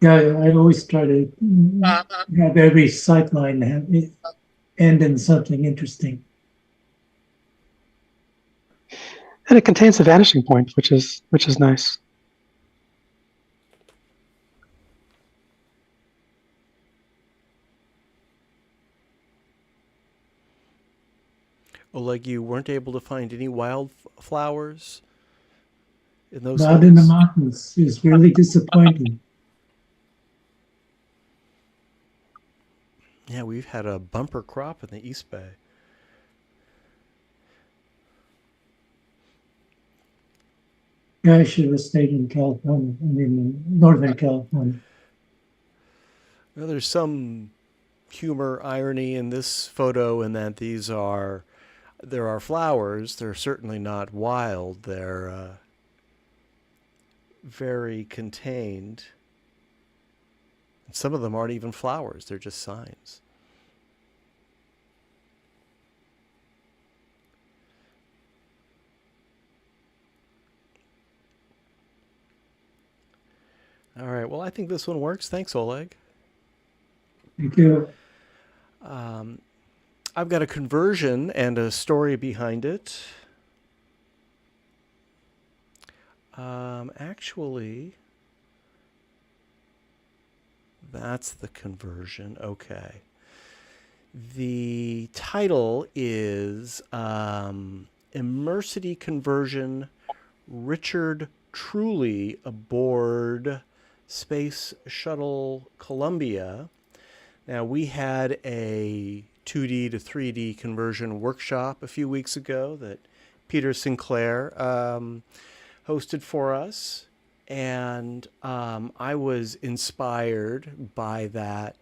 Yeah, I always try to have every sightline end in something interesting. And it contains a vanishing point, which is nice. Oleg, you weren't able to find any wildflowers in those Not in the hills? mountains. It's really disappointing. Yeah, we've had a bumper crop in the East Bay. Yeah, I should have stayed in California. I mean, in Northern California. Well, there's some humor, irony in this photo in that there are flowers. They're certainly not wild. They're very contained. Some of them aren't even flowers. They're just signs. All right. Well, I think this one works. Thanks, Oleg. Thank you. I've got a conversion and a story behind it. Actually, that's the conversion. Okay. The title is Immersity Conversion Richard Truly Aboard Space Shuttle Columbia. Now, we had a 2D to 3D conversion workshop a few weeks ago that Peter Sinclair hosted for us. And I was inspired by that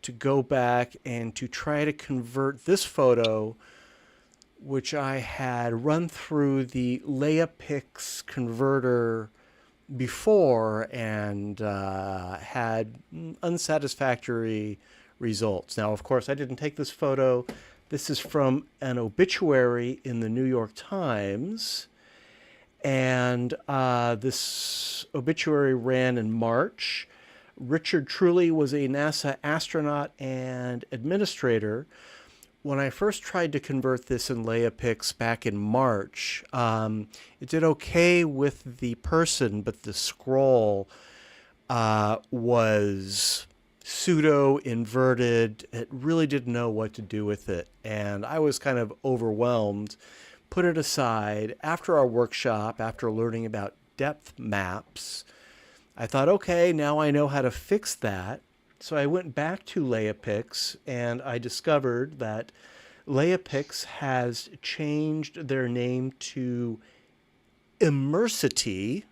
to go back and to try to convert this photo, which I had run through the LeiaPix converter before and had unsatisfactory results. Now, of course, I didn't take this photo. This is from an obituary in the New York Times. And this obituary ran in March. Richard Truly was a NASA astronaut and administrator. When I first tried to convert this in LeiaPix back in March, it did okay with the person, but the scroll was pseudo-inverted. It really didn't know what to do with it. And I was kind of overwhelmed. Put it aside. After our workshop, after learning about depth maps, I thought, okay, now I know how to fix that. So I went back to LeiaPix and I discovered that LeiaPix has changed their name to Immersity,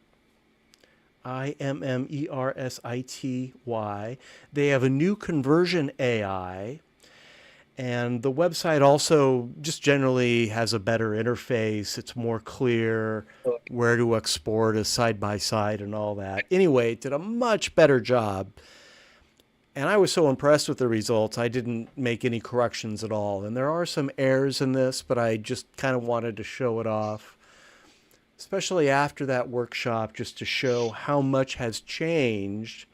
Immersity. They have a new conversion AI. And the website also just generally has a better interface. It's more clear where to export as side by side and all that. Anyway, it did a much better job. And I was so impressed with the results, I didn't make any corrections at all. And there are some errors in this, but I just kind of wanted to show it off, especially after that workshop, just to show how much has changed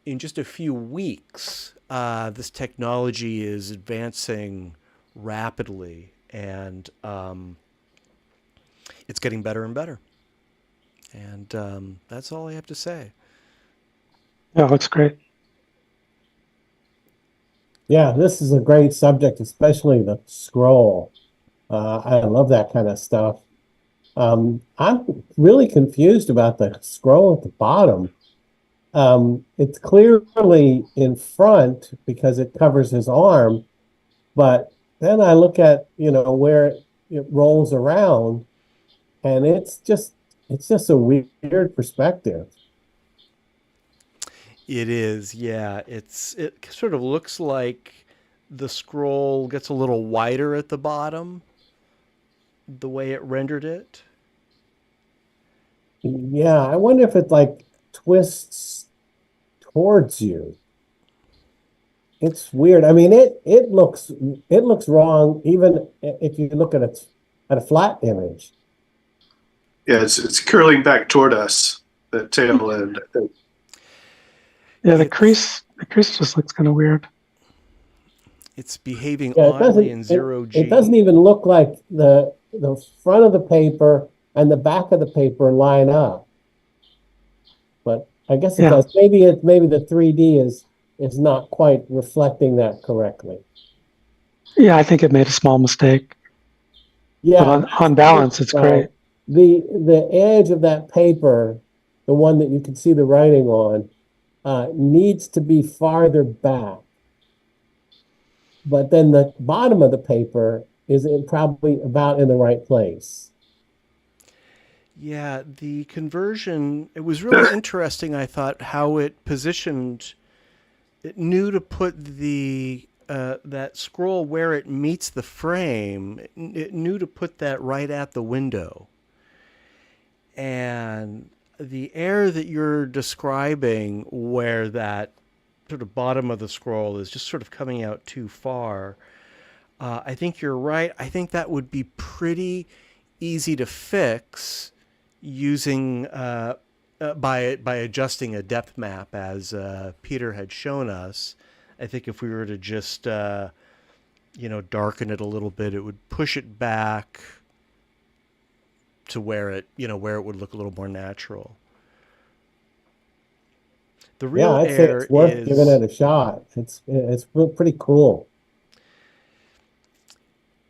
in just a few weeks. This technology is advancing rapidly, and it's getting better and better. And that's all I have to say. Yeah, it looks great. Yeah, this is a great subject, especially the scroll. I love that kind of stuff. I'm really confused about the scroll at the bottom. It's clearly in front because it covers his arm, but then I look at, where it rolls around, and it's just a weird perspective. It is, yeah. It sort of looks like the scroll gets a little wider at the bottom, the way it rendered it. Yeah, I wonder if it like twists towards you. It's weird. I mean, it looks wrong even if you look at a flat image. Yeah, it's curling back toward us, the tail end, I think. Yeah, the crease just looks kind of weird. It's behaving Yeah, oddly in zero G. It doesn't even look like the front of the paper and the back of the paper line up. But I guess it does. Maybe the 3D is not quite reflecting that correctly. Yeah, I think it made a small mistake. Yeah, but on balance, it's great. The edge of that paper, the one that you can see the writing on, needs to be farther back. But then the bottom of the paper is probably about in the right place. Yeah, the conversion, it was really interesting, I thought, how it positioned. It knew to put that scroll where it meets the frame. It knew to put that right at the window. And the error that you're describing, where that sort of bottom of the scroll is just sort of coming out too far, I think you're right. I think that would be pretty easy to fix using by adjusting a depth map, as Peter had shown us. I think if we were to just darken it a little bit, it would push it back to where it would look a little more natural. The real I'd say error it's worth is giving it a shot. It's pretty cool.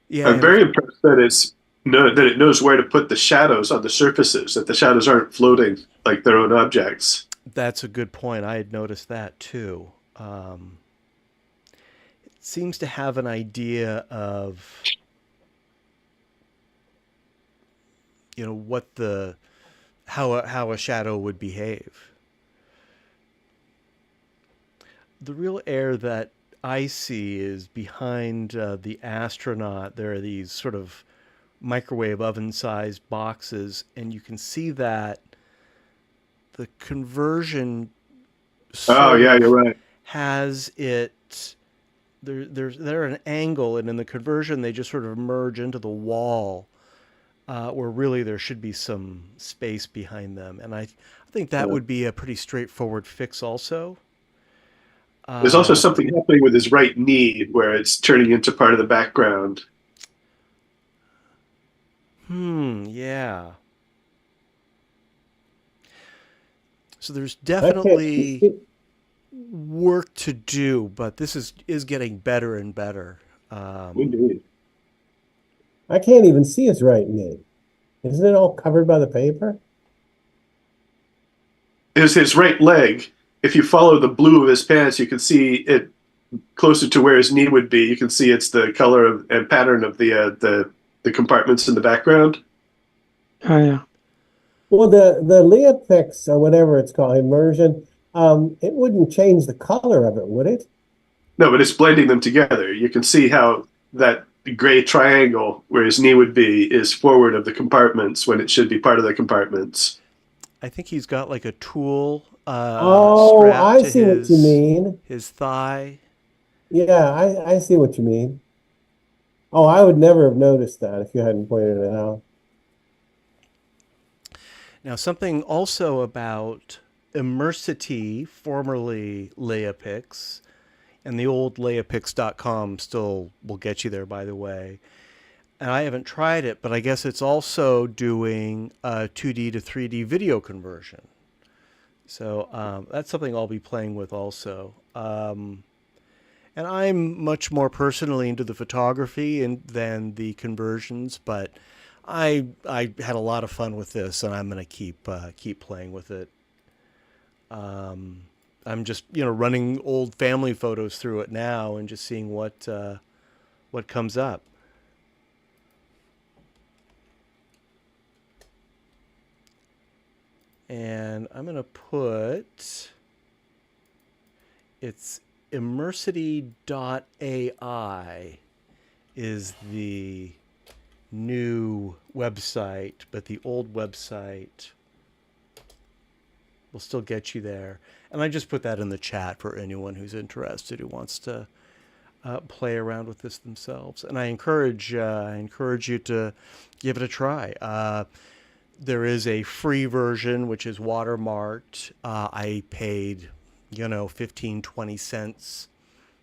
Yeah, I'm very impressed that that it knows where to put the shadows on the surfaces, that the shadows aren't floating like their own objects. that's a good point. I had noticed that too. It seems to have an idea of, what how a shadow would behave. The real air that I see is behind the astronaut. There are these sort of microwave oven-sized boxes, and you can see that the conversion Oh, sort yeah, of you're right. has it. They're an angle, and in the conversion, they just sort of merge into the wall, where really there should be some space behind them. And I think that would be a pretty straightforward fix, also. There's also Uh, something happening with his right knee where it's turning into part of the background. yeah. So there's I can't definitely see, work to do, but this is getting better and better. Indeed. I can't even see his right knee. Isn't it all covered by the paper? His right leg, if you follow the blue of his pants, you can see it closer to where his knee would be. You can see it's the color and pattern of the compartments in the background. Oh yeah. Well, the Leopix or whatever it's called, immersion, it wouldn't change the color of it, would it? No, but it's blending them together. You can see how that gray triangle where his knee would be is forward of the compartments when it should be part of the compartments. I think he's got like a tool Oh, strapped I to see what you mean. his thigh. Yeah, I see what you mean. Oh, I would never have noticed that if you hadn't pointed it out. Now, something also about Immersity, formerly Leopix, and the old leopix.com still will get you there, by the way. And I haven't tried it, but I guess it's also doing 2D to 3D video conversion. So that's something I'll be playing with also. And I'm much more personally into the photography than the conversions, but I had a lot of fun with this, and I'm going to keep playing with it. I'm just running old family photos through it now and just seeing what comes up. And I'm going to put it's immersity.ai is the new website, but the old website will still get you there. And I just put that in the chat for anyone who's interested, who wants to play around with this themselves. And I encourage you to give it a try. There is a free version, which is watermarked. I paid, 15, 20 cents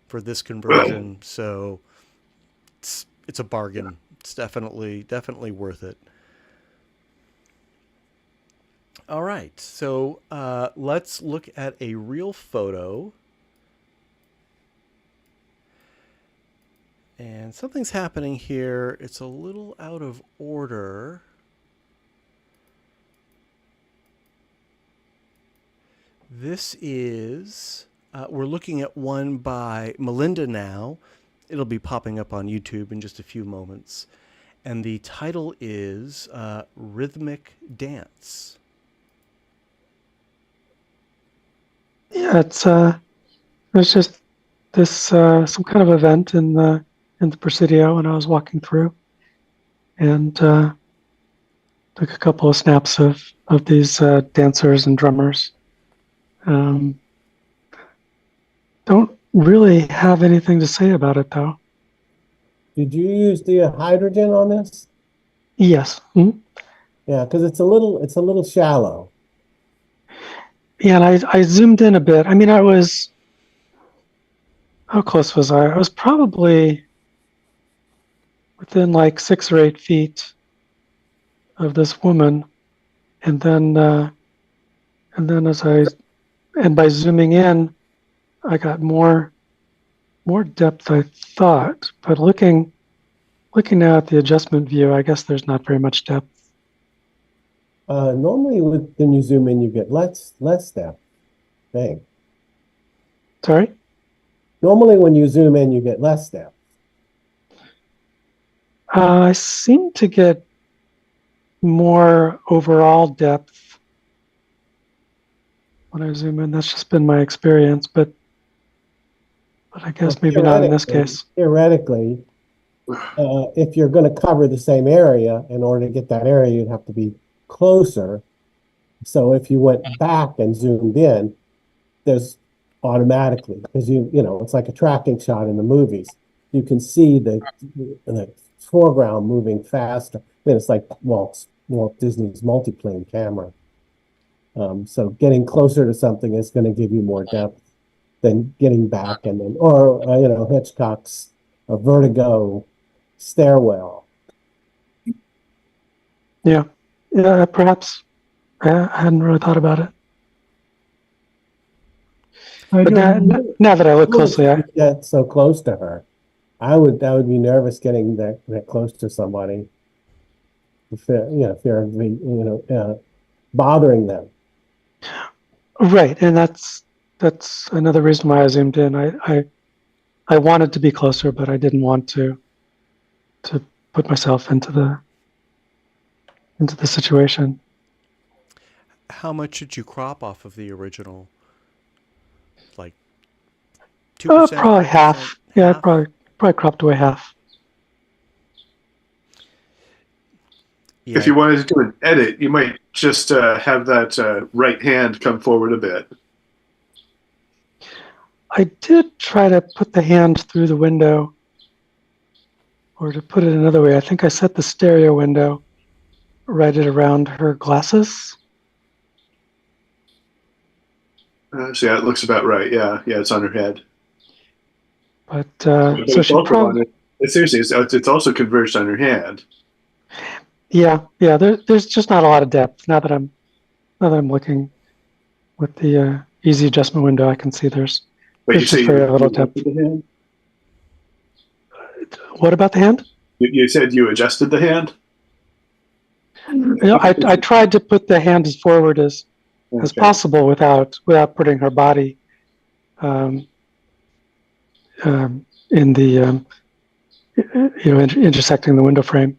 for this conversion. So it's a bargain. It's definitely worth it. All right. So let's look at a real photo. And something's happening here. It's a little out of order. This is, we're looking at one by Melinda now. It'll be popping up on YouTube in just a few moments. And the title is Rhythmic Dance. Yeah, it's just this some kind of event in the Presidio when I was walking through, and took a couple of snaps of these dancers and drummers. Don't really have anything to say about it though. Did you use the hydrogen on this? Yes. Yeah, because it's a little shallow. Yeah, and I zoomed in a bit. I mean, how close was I? I was probably within like 6 or 8 feet of this woman, and then by zooming in, I got more depth, I thought. But looking Looking now at the adjustment view, I guess there's not very much depth. Normally when you zoom in, you get less depth. Thing. Sorry? Normally when you zoom in, you get less depth. I seem to get more overall depth when I zoom in. That's just been my experience, but I guess maybe not in this case. Theoretically, if you're going to cover the same area, in order to get that area, you'd have to be closer. So if you went back and zoomed in, there's automatically, because you know, it's like a tracking shot in the movies. You can see the foreground moving faster. I mean, it's like Walt Disney's multiplane camera. So getting closer to something is going to give you more depth than getting back and then, or you know, Hitchcock's Vertigo stairwell. Yeah, perhaps. I hadn't really thought about it. But now that I look closely, I get so close to her. I would be nervous getting that close to somebody. Fear of bothering them. Right, and that's another reason why I zoomed in. I wanted to be closer, but I didn't want to put myself into the situation. How much did you crop off of the original? Like 2%? Probably half. Yeah, probably cropped away half. Yeah. If you wanted to do an edit, you might just have that right hand come forward a bit. I did try to put the hand through the window, or to put it another way, I think I set the stereo window right at around her glasses. So yeah, it looks about right. Yeah, it's on her head. But so she probably. Seriously, it's also converged on her hand. Yeah. There's just not a lot of depth. Now that I'm looking with the easy adjustment window, I can see there's just very little depth. What about the hand? You said you adjusted the hand? I tried to put the hand as forward as possible without putting her body in the intersecting the window frame,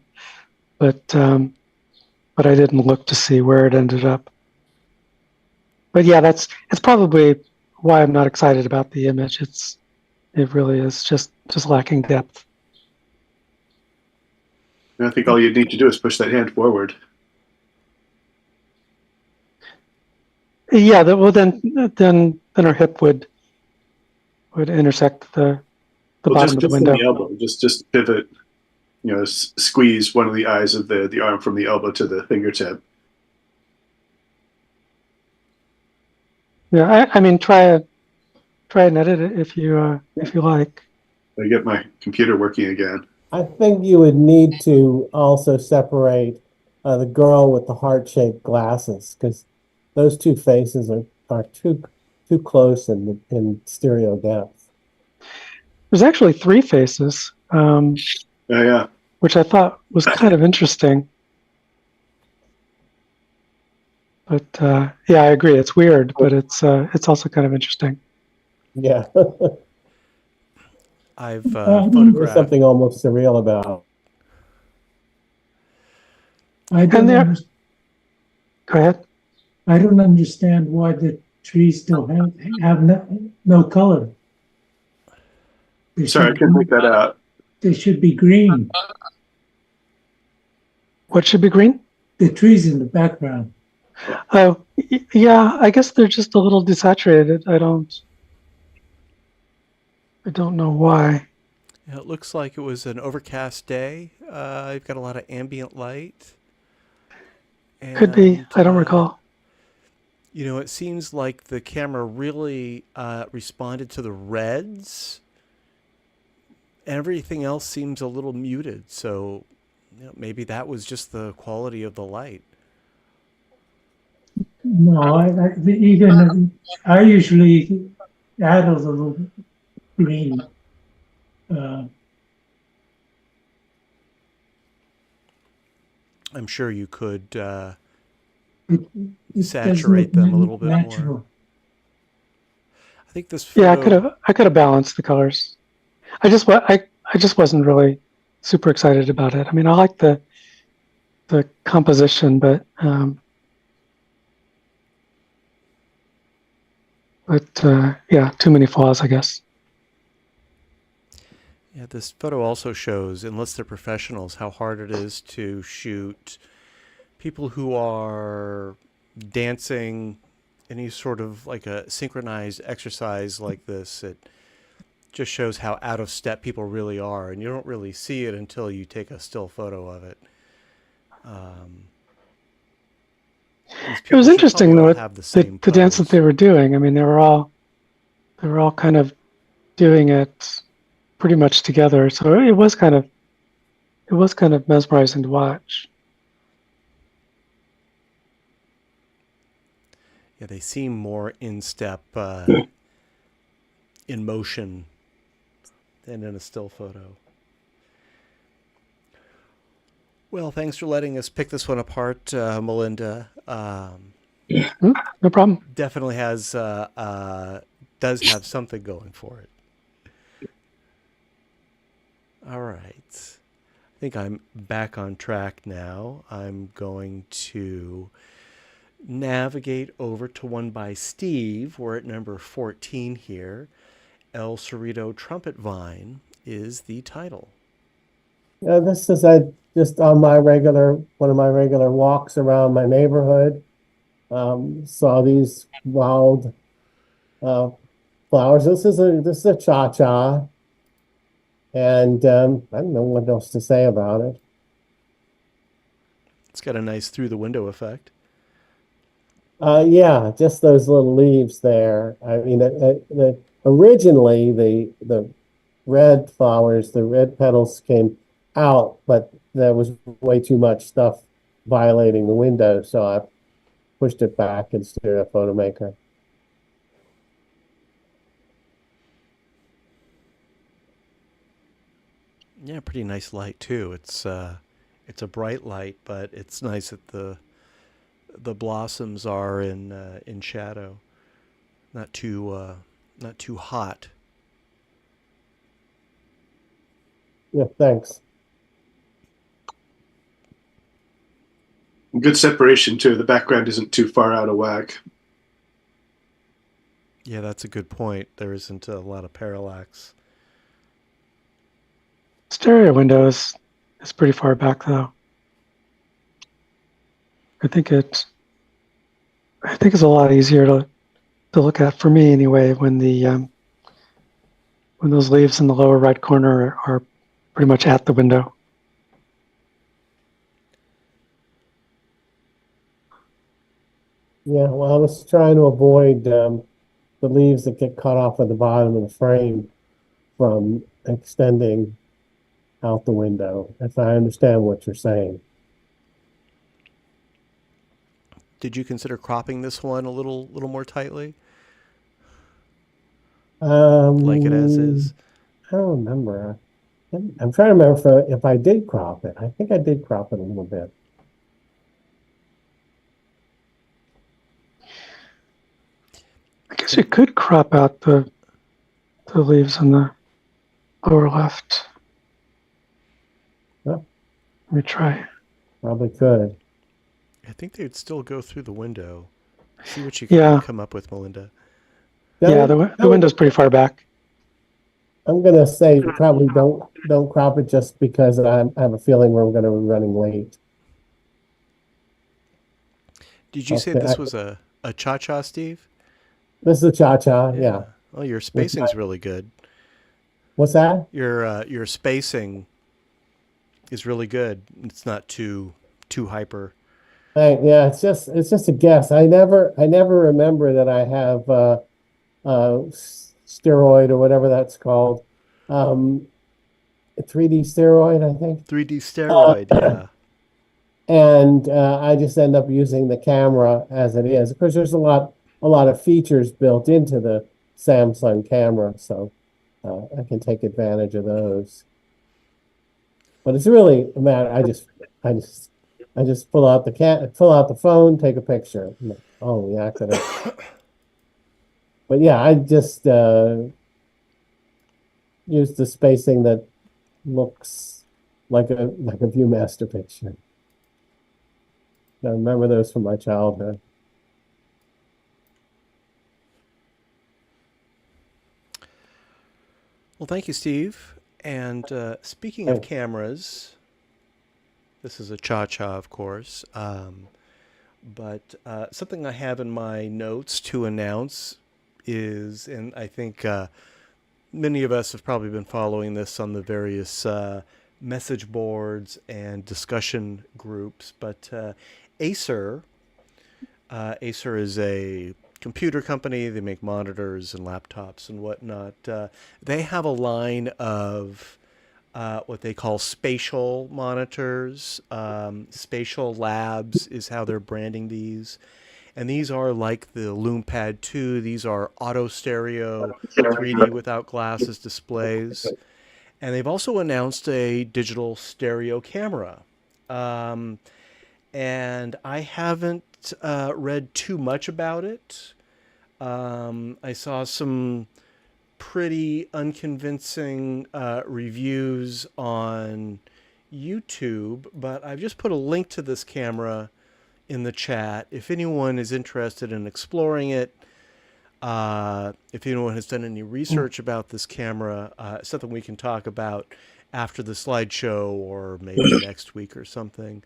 but I didn't look to see where it ended up. But yeah, it's probably why I'm not excited about the image. It really is just lacking depth. I think all you need to do is push that hand forward. Yeah, then her hip would intersect the bottom of the window. From the elbow, just pivot, squeeze one of the eyes of the arm from the elbow to the fingertip. Yeah, I mean, try and edit it if you like. I get my computer working again. I think you would need to also separate the girl with the heart-shaped glasses, because those two faces are too close in stereo depth. There's actually 3 faces, Yeah. which I thought was kind of interesting. But yeah, I agree. It's weird, but it's also kind of interesting. Yeah. I've photographed. There's something almost surreal about it. Go ahead. I don't understand why the trees don't have no color. Sorry, I couldn't make that out. They should be green. What should be green? The trees in the background. Oh, yeah. I guess they're just a little desaturated. I don't know why. It looks like it was an overcast day. You've got a lot of ambient light. And, could be. I don't recall. It seems like the camera really responded to the reds. Everything else seems a little muted. So maybe that was just the quality of the light. No, I usually add a little green. I'm sure you could It saturate does them a look little bit more. natural. I think this Yeah, photo. I could have balanced the colors. I just wasn't really super excited about it. I mean, I like the composition, but yeah, too many flaws, I guess. Yeah, this photo also shows, unless they're professionals, how hard it is to shoot people who are dancing, any sort of like a synchronized exercise like this. It just shows how out of step people really are, and you don't really see it until you take a still photo of it. These It people was should interesting probably all though, have the same the dance that pose. they were doing. I mean, they were all kind of doing it pretty much together. So it was kind of mesmerizing to watch. Yeah, they seem more in step, in motion than in a still photo. Well, thanks for letting us pick this one apart, Melinda. No problem. Definitely has does have something going for it. All right. I think I'm back on track now. I'm going to navigate over to one by Steve. We're at number 14 here. El Cerrito Trumpet Vine is the title. This is just on one of my regular walks around my neighborhood. Saw these wild flowers. This is a cha-cha, and I don't know what else to say about it. It's got a nice through the window effect. Yeah, just those little leaves there. I mean, originally the red flowers, the red petals came out, but there was way too much stuff violating the window, so I pushed it back in Stereo Photomaker. Yeah, pretty nice light too. It's a bright light, but it's nice that the blossoms are in shadow, not too hot. Yeah, thanks. Good separation too. The background isn't too far out of whack. Yeah, that's a good point. There isn't a lot of parallax. Stereo window is pretty far back though. I think it's a lot easier to look at for me anyway when those leaves in the lower right corner are pretty much at the window. Yeah, well, I was trying to avoid the leaves that get cut off at the bottom of the frame from extending out the window, if I understand what you're saying. Did you consider cropping this one a little more tightly, Um, like it as is? I don't remember. I'm trying to remember if I did crop it. I think I did crop it a little bit. I guess you could crop out the leaves in the lower left. Yeah. Let me try. Probably could. I think they'd still go through the window. See what you Yeah. can come up with, Melinda. Yeah, the window's pretty far back. I'm gonna say probably don't crop it just because I have a feeling we're gonna be running late. Did you say Okay, this was a cha-cha, Steve? This is a cha-cha, yeah. Oh, your spacing's really good. What's that? Your spacing is really good. It's not too hyper. Yeah, it's just a guess. I never remember that I have steroid or whatever that's called. A 3D steroid, I think. 3D steroid, yeah. And I just end up using the camera as it is. Of course, there's a lot of features built into the Samsung camera, so I can take advantage of those. But it's really a matter. I I just pull out the phone, take a picture. Oh, we accident. But yeah, I just use the spacing that looks like a ViewMaster picture. I remember those from my childhood. Well, thank you, Steve. And speaking of cameras, this is a cha-cha, of course. But something I have in my notes to announce is, and I think many of us have probably been following this on the various message boards and discussion groups, but Acer is a computer company. They make monitors and laptops and whatnot. They have a line of what they call spatial monitors. Spatial Labs is how they're branding these. And these are like the Lume Pad 2. These are auto stereo 3D without glasses displays. And they've also announced a digital stereo camera. And I haven't read too much about it. I saw some pretty unconvincing reviews on YouTube, but I've just put a link to this camera in the chat. If anyone is interested in exploring it, if anyone has done any research about this camera, something we can talk about after the slideshow or maybe next week or something.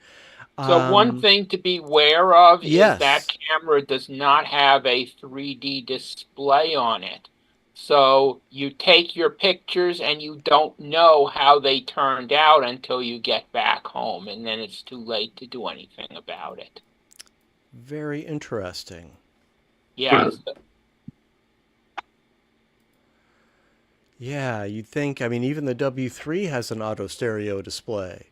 So one thing to be aware of yes. is that camera does not have a 3D display on it. So you take your pictures and you don't know how they turned out until you get back home, and then it's too late to do anything about it. Very interesting. Yes. Yeah, you'd think, I mean, even the W3 has an auto stereo display.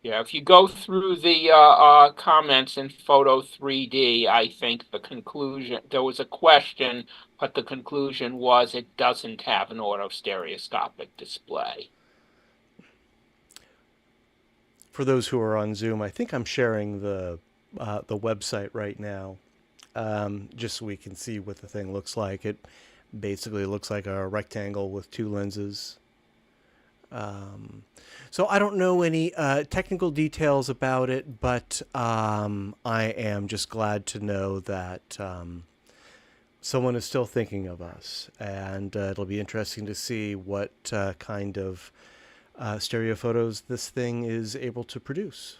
Yeah, if you go through the comments in Photo 3D, I think the conclusion, there was a question, but the conclusion was it doesn't have an auto stereoscopic display. For those who are on Zoom, I think I'm sharing the website right now, just so we can see what the thing looks like. It basically looks like a rectangle with two lenses. So I don't know any technical details about it, but I am just glad to know that someone is still thinking of us, and it'll be interesting to see what kind of stereo photos this thing is able to produce.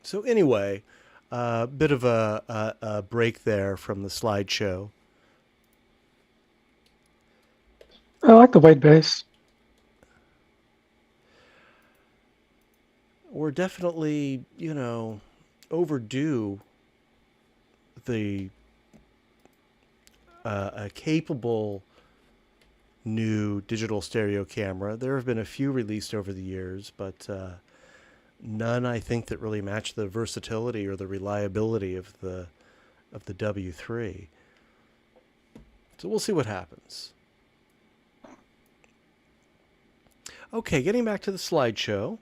So anyway, a bit of a break there from the slideshow. I like the white base. We're definitely, overdue a capable new digital stereo camera. There have been a few released over the years, but none, I think, that really match the versatility or the reliability of the W3. So we'll see what happens. Okay, getting back to the slideshow.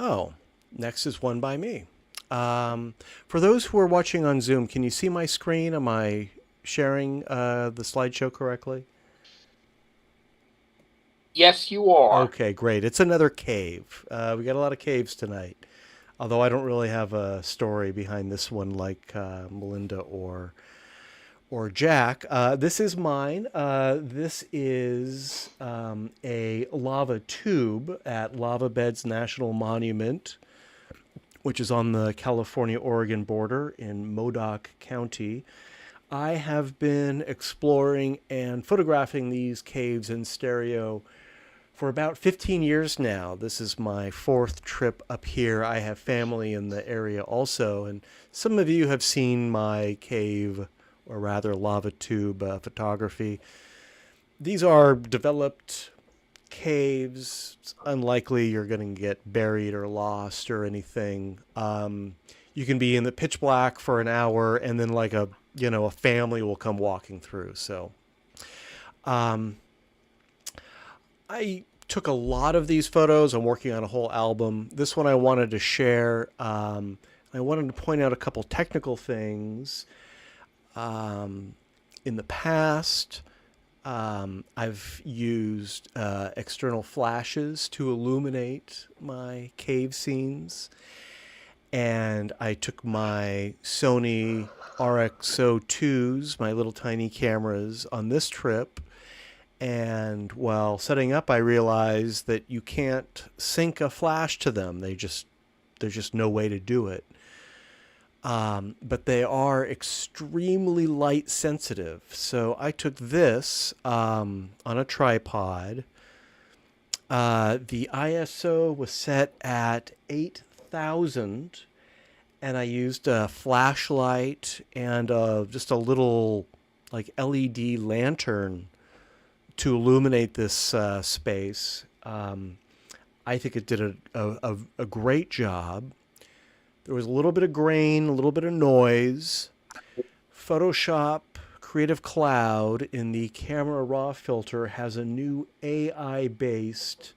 Oh, next is one by me. For those who are watching on Zoom, can you see my screen? Am I sharing the slideshow correctly? Yes, you are. Okay, great. It's another cave. We got a lot of caves tonight, although I don't really have a story behind this one like Melinda or Jack. This is mine. This is a lava tube at Lava Beds National Monument, which is on the California-Oregon border in Modoc County. I have been exploring and photographing these caves in stereo for about 15 years now. This is my fourth trip up here. I have family in the area also, and some of you have seen my cave, or rather lava tube photography. These are developed caves. It's unlikely you're going to get buried or lost or anything. You can be in the pitch black for an hour, and then like a a family will come walking through. So I took a lot of these photos. I'm working on a whole album. This one I wanted to share. I wanted to point out a couple technical things. In the past, I've used external flashes to illuminate my cave scenes. And I took my Sony RXO2s, my little tiny cameras, on this trip. And while setting up, I realized that you can't sync a flash to them. There's just no way to do it. But they are extremely light sensitive. So I took this on a tripod. The ISO was set at 8,000, and I used a flashlight and just a little like LED lantern to illuminate this space. I think it did a great job. There was a little bit of grain, a little bit of noise. Photoshop Creative Cloud in the Camera Raw filter has a new AI-based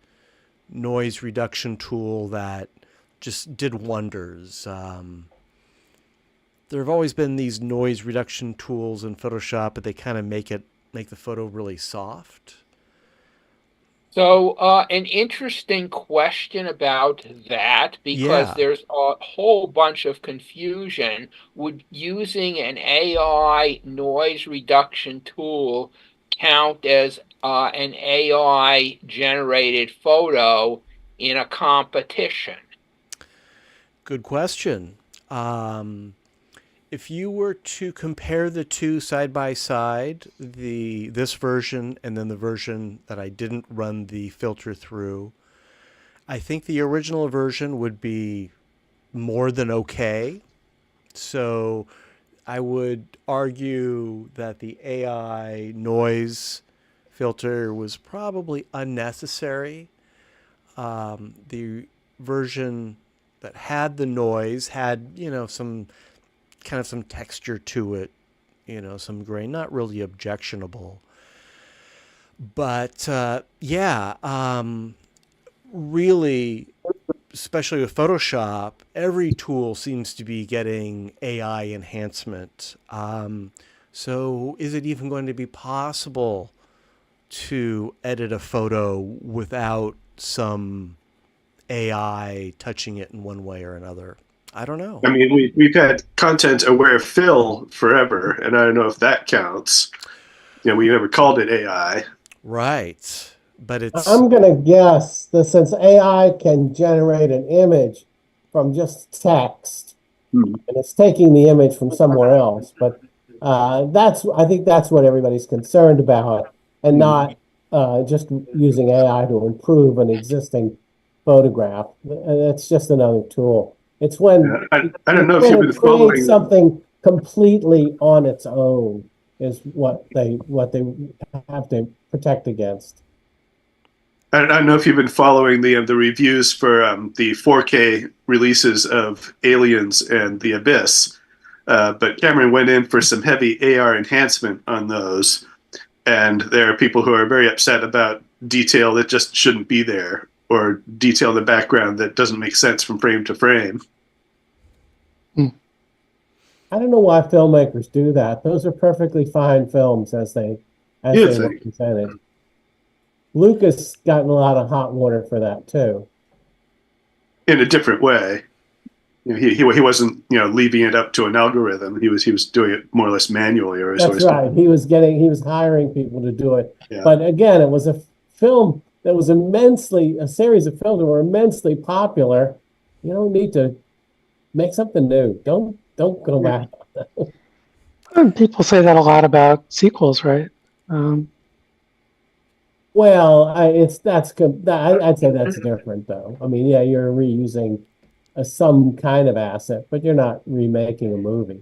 noise reduction tool that just did wonders. There have always been these noise reduction tools in Photoshop, but they kind of make the photo really soft. So, an interesting question about that, because Yeah. there's a whole bunch of confusion. Would using an AI noise reduction tool count as an AI generated photo in a competition? Good question. If you were to compare the two side by side, this version and then the version that I didn't run the filter through, I think the original version would be more than okay. So I would argue that the AI noise filter was probably unnecessary. The version that had the noise had, some texture to it, some grain, not really objectionable. But really, especially with Photoshop, every tool seems to be getting AI enhancement. So is it even going to be possible to edit a photo without some AI touching it in one way or another? I don't know. I mean, we've had content aware fill forever, and I don't know if that counts. We never called it AI. Right. But it's... I'm going to guess that since AI can generate an image from just text, and it's taking the image from somewhere else, but I think that's what everybody's concerned about, and not just using AI to improve an existing photograph. It's just another tool. It's when I don't know if you've been following something completely on its own is what they have to protect against. I don't know if you've been following the reviews for the 4K releases of Aliens and The Abyss, but Cameron went in for some heavy AR enhancement on those, and there are people who are very upset about detail that just shouldn't be there, or detail in the background that doesn't make sense from frame to frame. I don't know why filmmakers do that. Those are perfectly fine films as they were presented. Lucas gotten a lot of hot water for that too. In a different way. He wasn't leaving it up to an algorithm. He was doing it more or less manually. That's right. He was hiring people to do it. Yeah. But again, it was a film that was a series of films that were immensely popular. You don't need to make something new. Don't go back. People say that a lot about sequels, right? Well, I'd say that's different though. I mean, yeah, you're reusing some kind of asset, but you're not remaking a movie.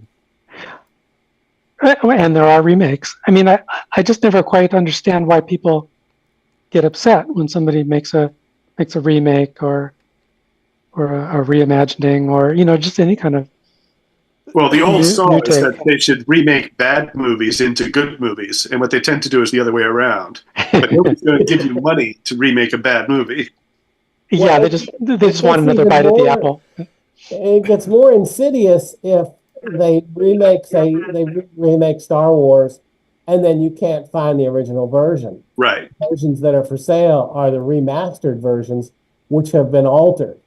And there are remakes. I mean, I just never quite understand why people get upset when somebody makes a remake or a reimagining or just any kind of Well, the old New saw is take. that they should remake bad movies into good movies, and what they tend to do is the other way around. But nobody's going to give you money to remake a bad movie. Yeah, Well, they just want gets another even bite at the more- apple. It gets more insidious if they remake, say, remake Star Wars, and then you can't find the original version. Right. Versions that are for sale are the remastered versions, which have been altered.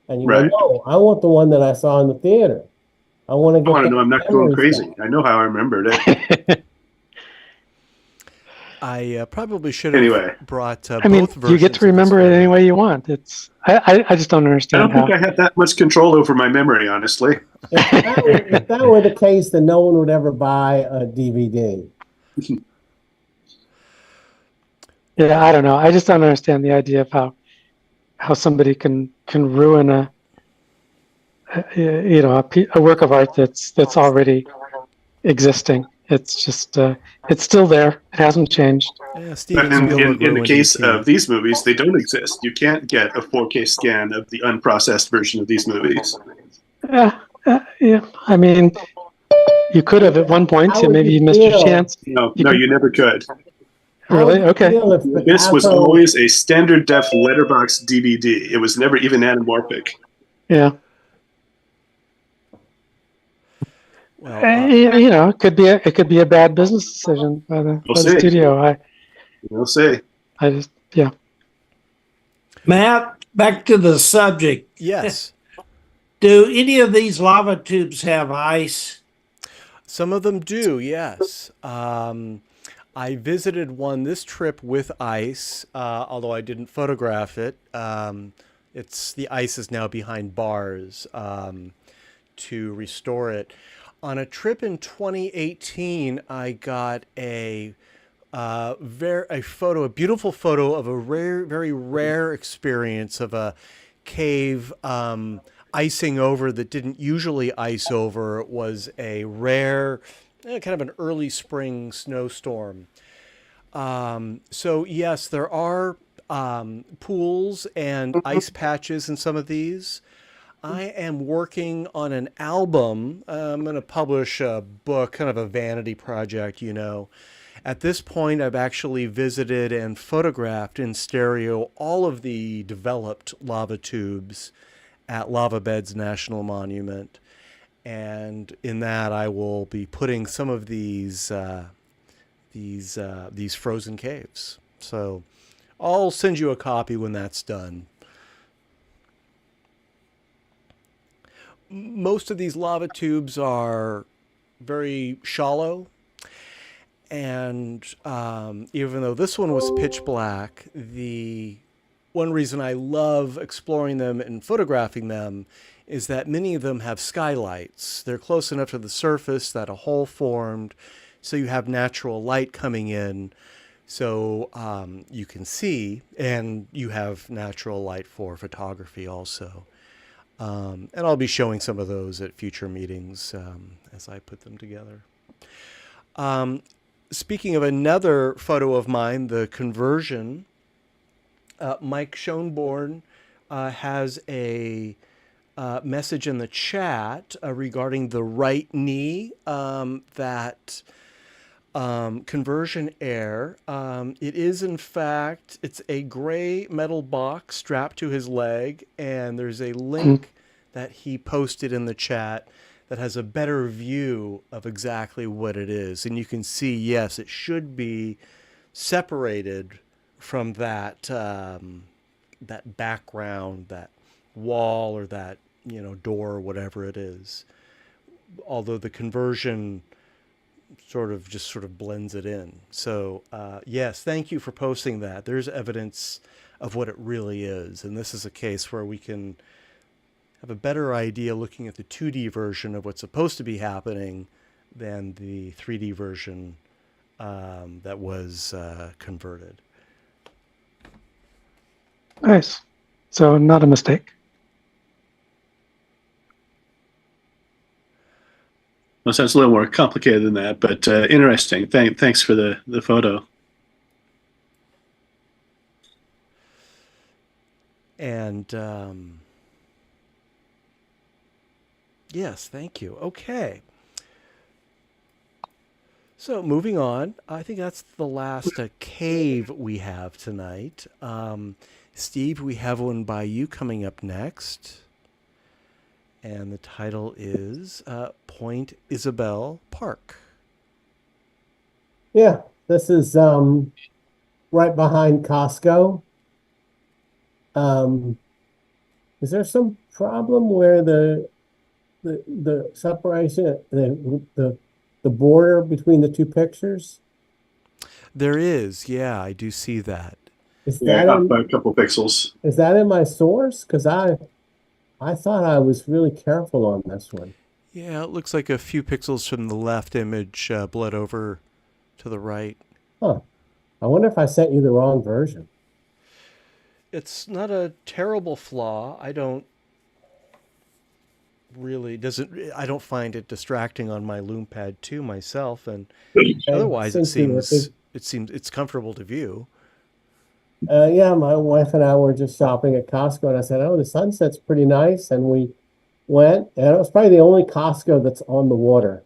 And you Right. go, no, I want the one that I saw in the theater. I want to I get want to that know I'm not going memories crazy. back. I know how I remembered it. I probably should have Anyway. brought I mean, both versions. you get to remember it any way you want. It's I just don't I understand don't think how. I have that much control over my memory, honestly. If that were the case, then no one would ever buy a DVD. Yeah, I don't know. I just don't understand the idea of how somebody can ruin a work of art that's already existing. It's just it's still there. It hasn't changed. Yeah, But Steven Spielberg in the ruined case E.T. of these movies, they don't exist. You can't get a 4K scan of the unprocessed version of these movies. Yeah. I mean, you could have at one point. How So would maybe you you missed your feel? chance. No, You no, can- you never could. How would Really? you Okay. feel if This was Picasso- always a standard def letterbox DVD. It was never even anamorphic. Yeah. Well, It could be a bad business decision by the We'll see. studio. We'll see. I just yeah. Matt, back to the subject. yes, Do any of these lava tubes have ice? some of them do. Yes. I visited one this trip with ice, although I didn't photograph it. The ice is now behind bars to restore it. On a trip in 2018, I got a beautiful photo of a very rare experience of a cave icing over that didn't usually ice over. It was a rare, kind of an early spring snowstorm. So yes, there are pools and ice patches in some of these. I am working on an album. I'm going to publish a book, kind of a vanity project, At this point, I've actually visited and photographed in stereo all of the developed lava tubes at Lava Beds National Monument. And in that, I will be putting some of these frozen caves. So I'll send you a copy when that's done. Most of these lava tubes are very shallow. And even though this one was pitch black, the one reason I love exploring them and photographing them is that many of them have skylights. They're close enough to the surface that a hole formed, so you have natural light coming in, so you can see, and you have natural light for photography also. And I'll be showing some of those at future meetings as I put them together. Speaking of another photo of mine, the conversion, Mike Schoenborn has a message in the chat regarding the right knee, that conversion error. It is, in fact, it's a gray metal box strapped to his leg, and there's a link that he posted in the chat that has a better view of exactly what it is. And you can see, yes, it should be separated from that that background, that wall, or that door, or whatever it is. Although the conversion sort of blends it in. So yes, thank you for posting that. There's evidence of what it really is, and this is a case where we can have a better idea looking at the 2D version of what's supposed to be happening than the 3D version that was converted. Nice. So not a mistake. Well, it sounds a little more complicated than that, but interesting. Thanks for the photo. And Yes, thank you. Okay. So moving on, I think that's the last cave we have tonight. Steve, we have one by you coming up next. And the title is Point Isabel Park. Yeah, this is right behind Costco. Is there some problem where the separation, the border between the two pictures? There is, yeah, I do see that. Is Yeah, that up in, by a couple pixels. is that in my source? Because I thought I was really careful on this one. Yeah, it looks like a few pixels from the left image bled over to the right. Huh. I wonder if I sent you the wrong version. It's not a terrible flaw. I don't find it distracting on my Lume Pad 2 myself, and otherwise since we were it's comfortable to view. Yeah, my wife and I were just shopping at Costco, and I said, "Oh, the sunset's pretty nice," and we went, and it was probably the only Costco that's on the water.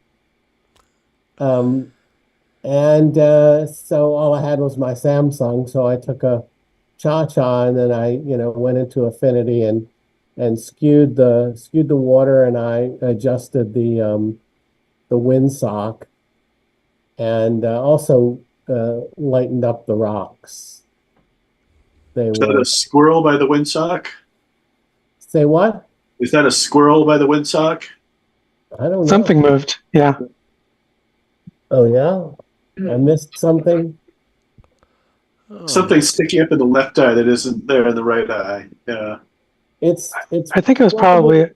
And so all I had was my Samsung, so I took a Cha-Cha, and then I, went into Affinity and skewed the water, and I adjusted the windsock, and also lightened up the rocks. They Is that were. a squirrel by the windsock? Say what? Is that a squirrel by the windsock? I don't know. Something moved. Yeah. Oh yeah, I missed something. Oh. Something sticking up in the left eye that isn't there in the right eye. Yeah. It's. I think it was probably.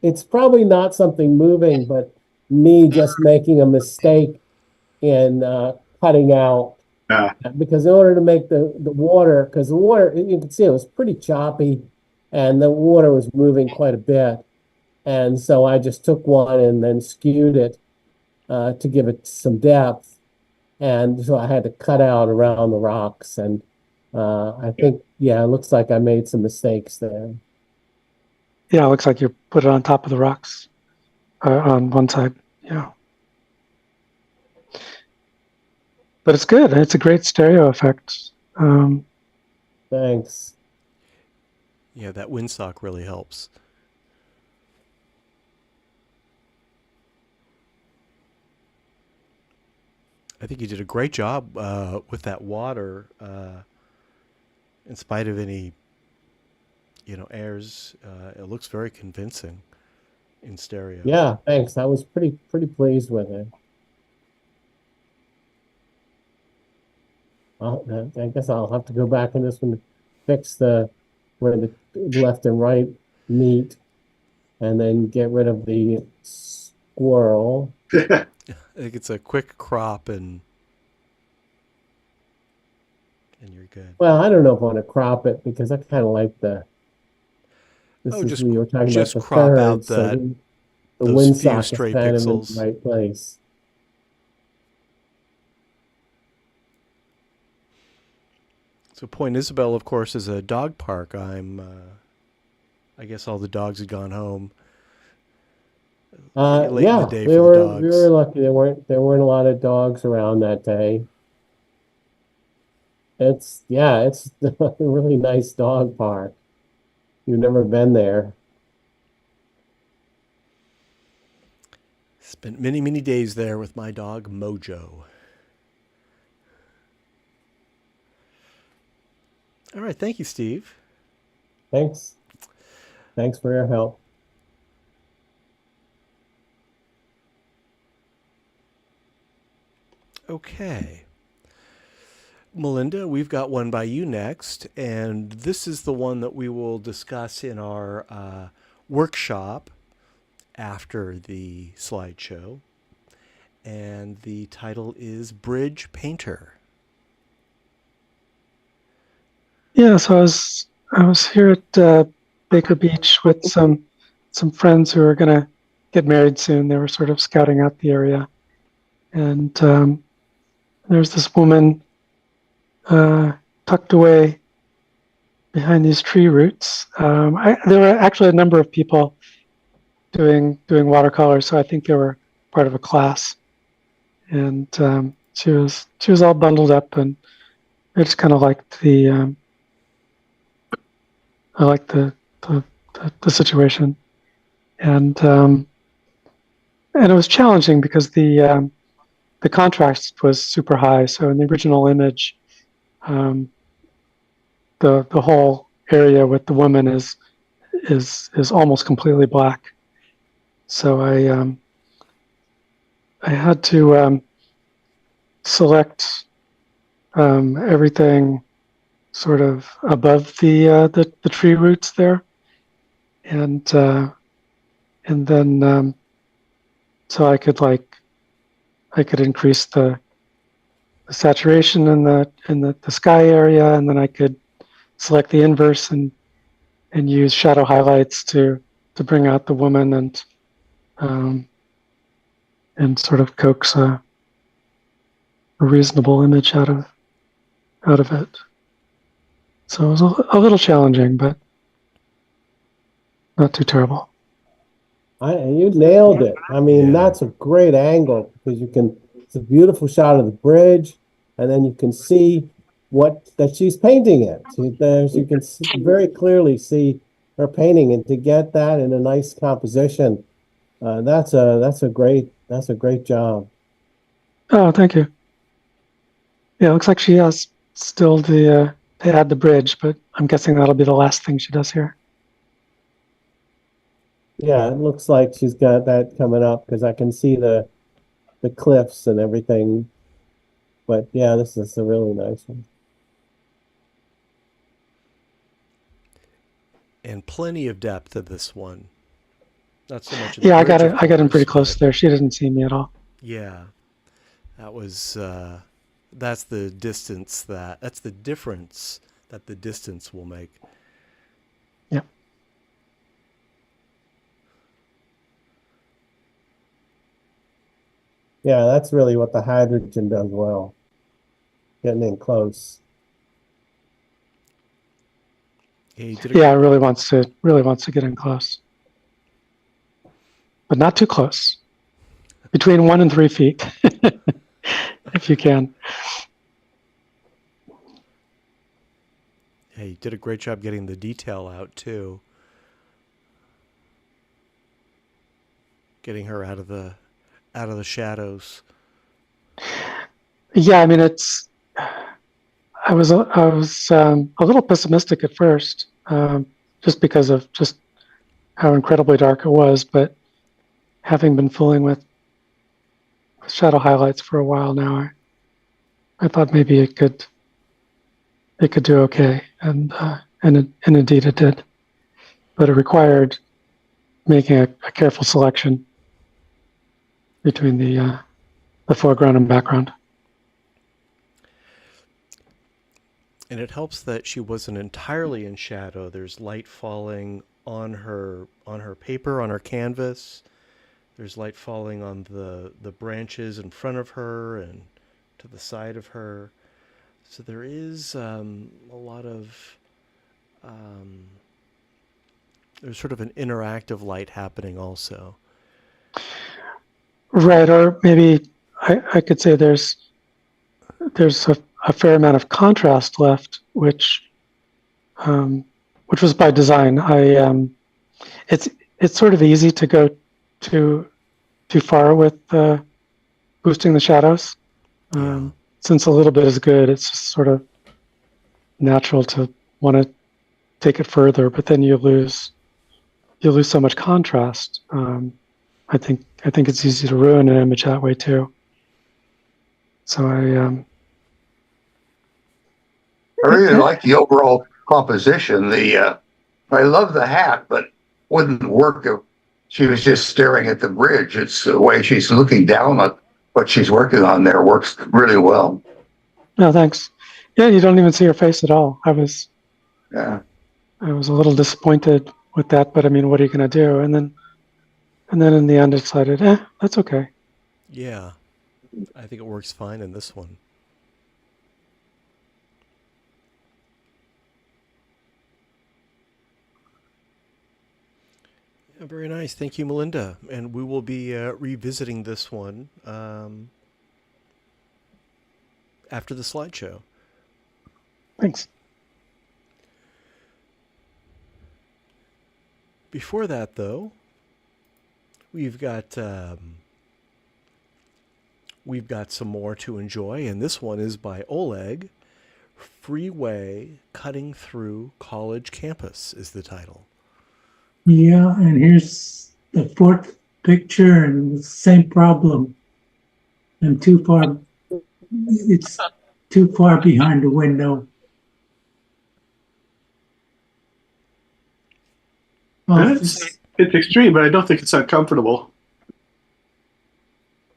It's probably not something moving, but me just making a mistake in cutting out. Yeah. Because in order to make the water, because the water, you can see it was pretty choppy, and the water was moving quite a bit, and so I just took one and then skewed it to give it some depth, and so I had to cut out around the rocks, and I think, yeah, it looks like I made some mistakes there. Yeah, it looks like you put it on top of the rocks on one side. Yeah. But it's good. It's a great stereo effect. Thanks. Yeah, that windsock really helps. I think you did a great job with that water, in spite of any, airs. It looks very convincing in stereo. Yeah, thanks. I was pretty pleased with it. I guess I'll have to go back in this one to fix where the left and right meet, and then get rid of the squirrel. I think it's a quick crop and you're good. Well, I don't know if I want to crop it because I kind of like we were talking about just the crop third, out so the the those few windsock is stray kind of in pixels. the right place. So Point Isabel, of course, is a dog park. I guess all the dogs had gone home. Late in the day we for the were dogs. lucky. There weren't a lot of dogs around that day. It's a really nice dog park. You've never been there. Spent many, many days there with my dog Mojo. All right, thank you, Steve. Thanks for your help. Okay. Melinda, we've got one by you next, and this is the one that we will discuss in our workshop after the slideshow. And the title is Bridge Painter. Yeah, so I was here at Baker Beach with some friends who are gonna get married soon. They were sort of scouting out the area, and there's this woman tucked away behind these tree roots. There were actually a number of people doing watercolor, so I think they were part of a class, and she was all bundled up, and I just kind of liked I liked the situation, and it was challenging because the contrast was super high. So in the original image, um, the whole area with the woman is almost completely black. So I had to select everything sort of above the tree roots there, and then so I could increase the saturation in the sky area, and then I could select the inverse and use shadow highlights to bring out the woman um, and sort of coax a reasonable image out of it. So it was a little challenging, but not too terrible. You nailed it. I mean, Yeah. that's a great angle because it's a beautiful shot of the bridge, and then you can see that she's painting it. So you can very clearly see her painting, and to get that in a nice composition, that's a great job. Oh, thank you. Yeah, it looks like she has still to add the bridge, but I'm guessing that'll be the last thing she does here. Yeah, it looks like she's got that coming up because I can see the cliffs and everything. But yeah, this is a really nice one. And plenty of depth of this one. Not so much. Yeah, I got him pretty close there. She didn't see me at all. Yeah, that was. That's the distance. That's the difference that the distance will make. Yeah. Yeah, that's really what the hydrogen does well. Getting in close. Yeah, it really wants to get in close, but not too close. Between 1 and 3 feet, if you can. Yeah, you did a great job getting the detail out too. Getting her out of the shadows. Yeah, I mean I was a little pessimistic at first, just because of just how incredibly dark it was. But having been fooling with shadow highlights for a while now, I thought maybe it could do okay, and indeed it did. But it required making a careful selection between the foreground and background. And it helps that she wasn't entirely in shadow. There's light falling on her paper, on her canvas. There's light falling on the branches in front of her and to the side of her. So there is a lot of there's sort of an interactive light happening also. Right, or maybe I could say there's a fair amount of contrast left, which was by design. It's sort of easy to go too far with boosting the shadows. Since a little bit is good, it's just sort of natural to want to take it further, but then you lose so much contrast. I think it's easy to ruin an image that way too. So I really like the overall composition. I love the hat, but wouldn't work if she was just staring at the bridge. It's the way she's looking down at what she's working on there works really well. No, thanks. Yeah, you don't even see her face at all. I was a little disappointed with that, but I mean, what are you going to do? And then in the end, I decided, that's okay. Yeah, I think it works fine in this one. Very nice. Thank you, Melinda. And we will be revisiting this one after the slideshow. Thanks. Before that, though, we've got some more to enjoy, and this one is by Oleg. Freeway Cutting Through College Campus is the title. Yeah, and here's the fourth picture, and the same problem. I'm too far. It's too far behind the window. It's extreme, but I don't think it's uncomfortable.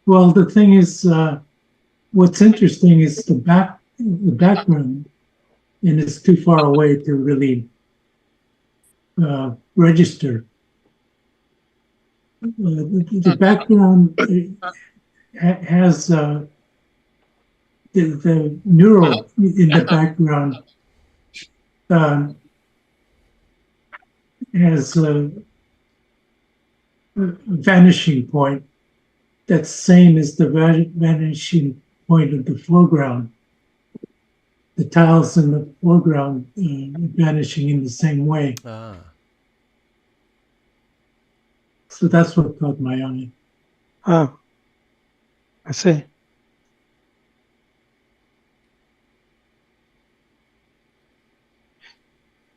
Well, the thing is, what's interesting is the background, and it's too far away to really register. The background has the mural in the background has a vanishing point that's same as the vanishing point of the foreground. The tiles in the foreground vanishing in the same way. Ah. So that's what caught my eye. Oh, I see.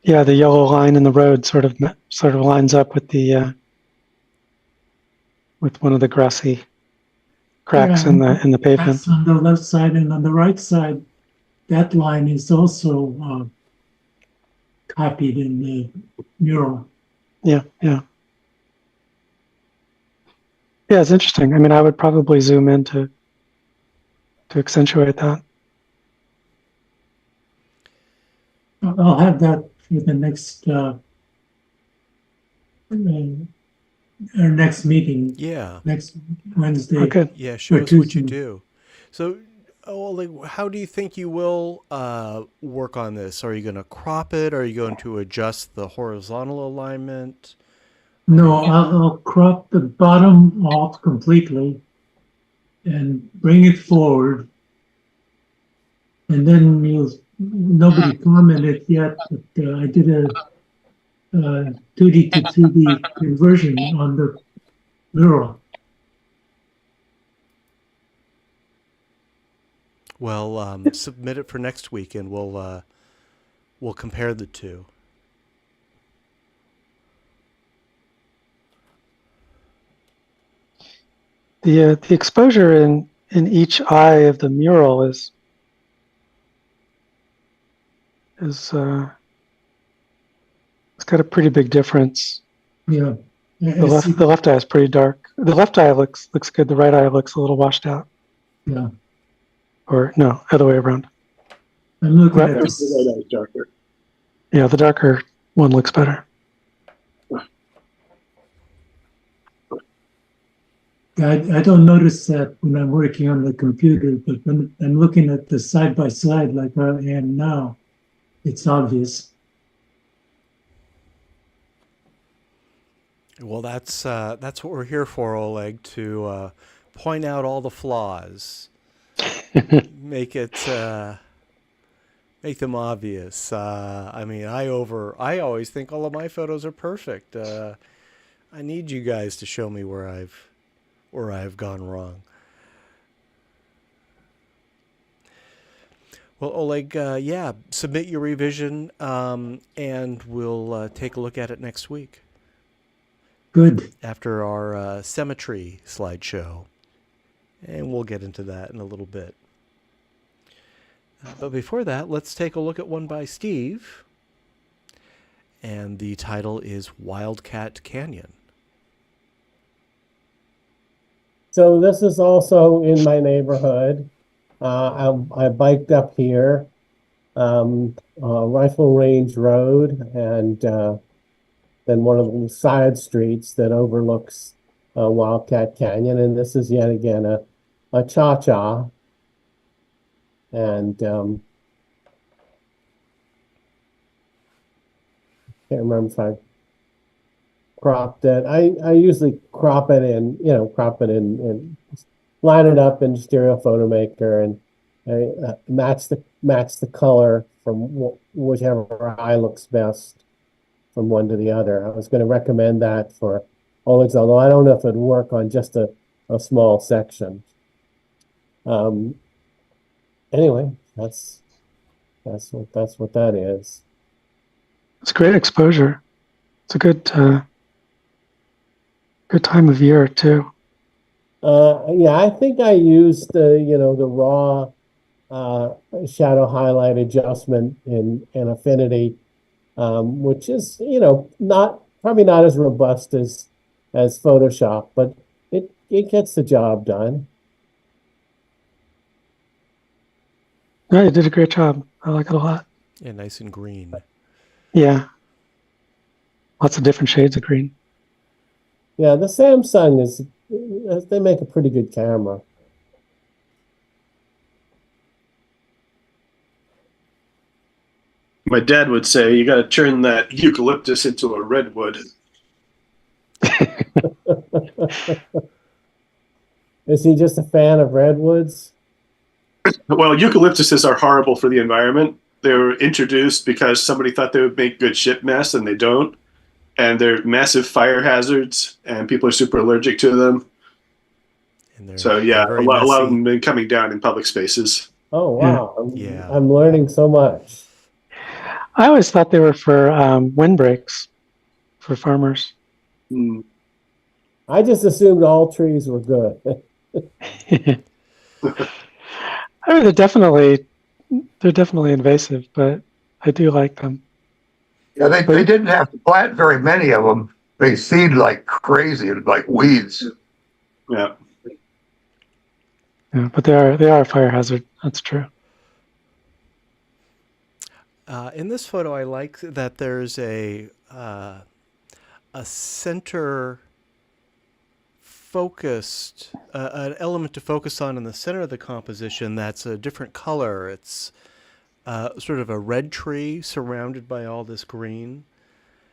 Yeah, the yellow line in the road sort of lines up with the with one of the grassy cracks in the pavement. That's on the left side, and on the right side, that line is also copied in the mural. Yeah. Yeah, it's interesting. I mean, I would probably zoom in to accentuate that. I'll have that for the next our next meeting. Yeah. Next Wednesday. Okay. Yeah, show Or us what you Tuesday. do. So, how do you think you will work on this? Are you going to crop it? Are you going to adjust the horizontal alignment? No, I'll crop the bottom off completely and bring it forward. And then nobody commented yet, but I did a 2D to 3D conversion on the mural. Well, submit it for next week, and we'll compare the two. The exposure in each eye of the mural is it's got a pretty big difference. Yeah. The left eye is pretty dark. The left eye looks good. The right eye looks a little washed out. Yeah. Or no, other way around. I'm looking Right. at this. The right eye is darker. Yeah, the darker one looks better. I don't notice that when I'm working on the computer, but when I'm looking at the side by side like I am now, it's obvious. Well, that's what we're here for, Oleg, to point out all the flaws, make them obvious. I mean, I always think all of my photos are perfect. I need you guys to show me where I've gone wrong. Well, Oleg, yeah, submit your revision, and we'll take a look at it next week. Good. After our symmetry slideshow. And we'll get into that in a little bit. But before that, let's take a look at one by Steve. And the title is Wildcat Canyon. So this is also in my neighborhood. I biked up here, Rifle Range Road, and then one of the side streets that overlooks Wildcat Canyon. And this is yet again a cha-cha. And can't remember if I cropped it. I usually crop it in, and line it up in Stereo Photo Maker and match the color from whichever eye looks best from one to the other. I was going to recommend that for Oleg's, although I don't know if it'd work on just a small section. Anyway, that's what that is. It's great exposure. It's a good time of year too. Yeah, I think I used the raw shadow highlight adjustment in Affinity, which is probably not as robust as Photoshop, but it gets the job done. No, you did a great job. I like it a lot. Yeah, nice and green. Yeah. Lots of different shades of green. Yeah, the Samsung they make a pretty good camera. My dad would say you got to turn that eucalyptus into a redwood. Is he just a fan of redwoods? Well, eucalyptuses are horrible for the environment. They were introduced because somebody thought they would make good shit mess, and they don't. And they're massive fire hazards, and people are super allergic to them. So yeah, a lot of them have been coming down in public spaces. Oh wow! Yeah. I'm learning so much. I always thought they were for windbreaks for farmers. I just assumed all trees were good. I mean, they're definitely invasive, but I do like them. Yeah, they didn't have to plant very many of them. They seed like crazy, like weeds. Yeah. Yeah, but they are a fire hazard. That's true. In this photo, I like that there's a center focused, an element to focus on in the center of the composition that's a different color. It's sort of a red tree surrounded by all this green.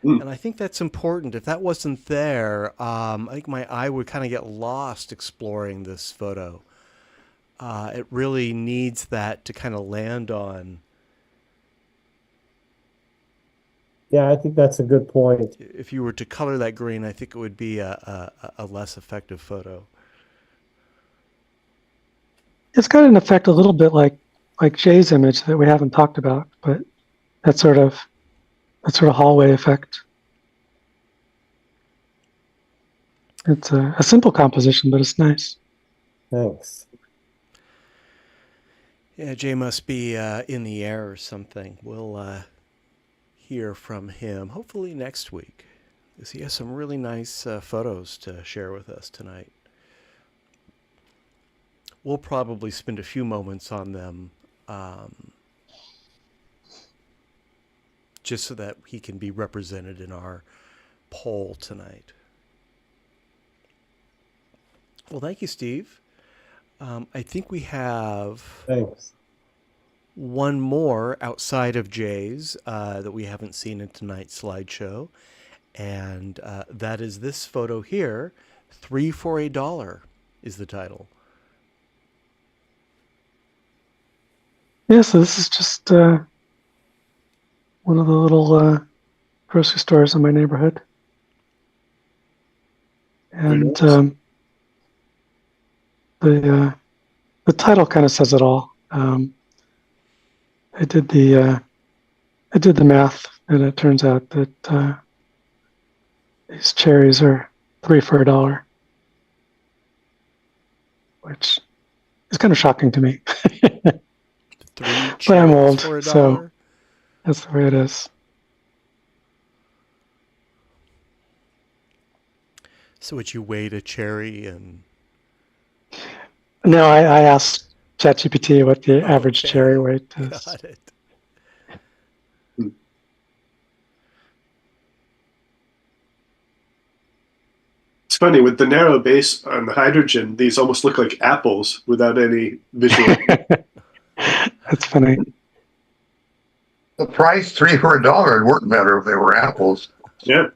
And I think that's important. If that wasn't there, I think my eye would kind of get lost exploring this photo. It really needs that to kind of land on. Yeah, I think that's a good point. If you were to color that green, I think it would be a less effective photo. It's got an effect a little bit like Jay's image that we haven't talked about, but that sort of hallway effect. It's a simple composition, but it's nice. Thanks. Yeah, Jay must be in the air or something. We'll hear from him hopefully next week, because he has some really nice photos to share with us tonight. We'll probably spend a few moments on them just so that he can be represented in our poll tonight. Well, thank you, Steve. I think we have Thanks. one more outside of Jay's that we haven't seen in tonight's slideshow, and that is this photo here. 3 for $1 is the title. Yeah, so this is just one of the little grocery stores in my neighborhood. And the title kind of says it all. I did the math, and it turns out that these cherries are 3 for $1, which is kind of shocking to me. But I'm old, so that's the way it is. So would you weight a cherry and? No, I asked ChatGPT what the average cherry weight is. Got it. It's funny, with the narrow base on the hydrogen, these almost look like apples without any visual. That's funny. The price, 3 for $1, would work better if they were apples. Yeah.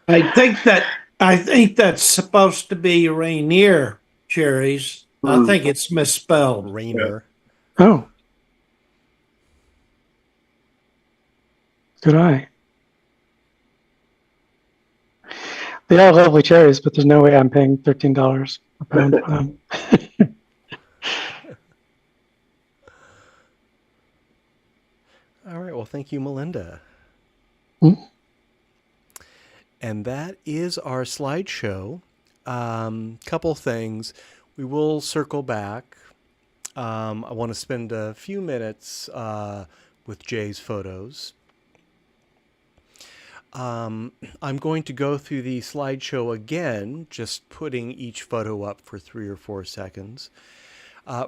I think that's supposed to be Rainier cherries. I think it's misspelled. Rainer. Oh, good eye. They are lovely cherries, but there's no way I'm paying $13 a pound for them. All right. Well, thank you, Melinda. Hmm? And that is our slideshow. Couple things. We will circle back. I want to spend a few minutes with Jay's photos. I'm going to go through the slideshow again, just putting each photo up for 3 or 4 seconds.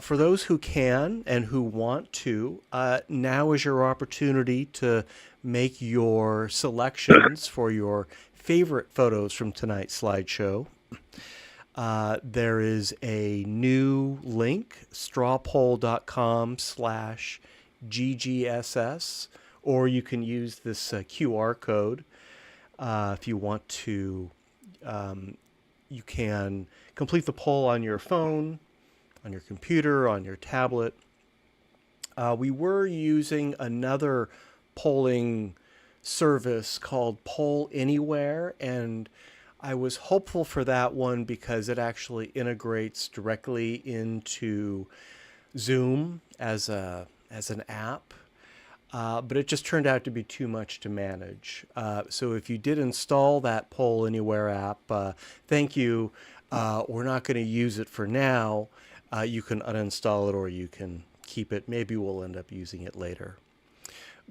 For those who can and who want to, now is your opportunity to make your selections for your favorite photos from tonight's slideshow. There is a new link, strawpoll.com/GGSS, or you can use this QR code if you want to. You can complete the poll on your phone, on your computer, on your tablet. We were using another polling service called Poll Anywhere, and I was hopeful for that one because it actually integrates directly into Zoom as an app. But it just turned out to be too much to manage. So if you did install that Poll Anywhere app, thank you. We're not going to use it for now. You can uninstall it or you can keep it. Maybe we'll end up using it later.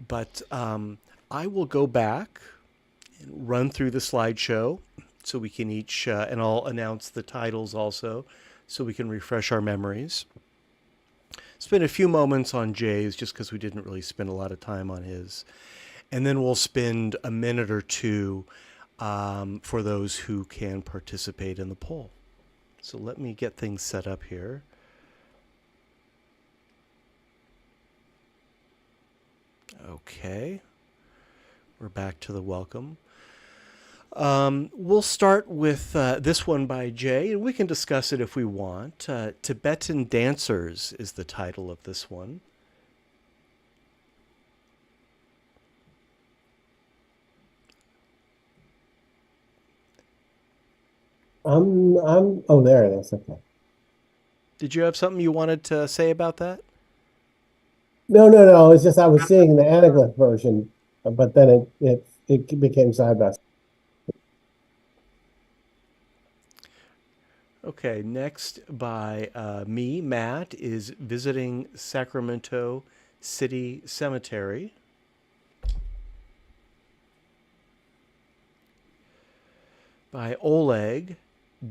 But I will go back and run through the slideshow so we can each, and I'll announce the titles also so we can refresh our memories. Spend a few moments on Jay's just because we didn't really spend a lot of time on his. And then we'll spend a minute or two for those who can participate in the poll. So let me get things set up here. Okay. We're back to the welcome. We'll start with this one by Jay, and we can discuss it if we want. Tibetan Dancers is the title of this one. Oh, there it is. Okay. Did you have something you wanted to say about that? No. It's just I was seeing the anaglyph version, but then it became side by side. Okay, next by me, Matt, is Visiting Sacramento City Cemetery. By Oleg,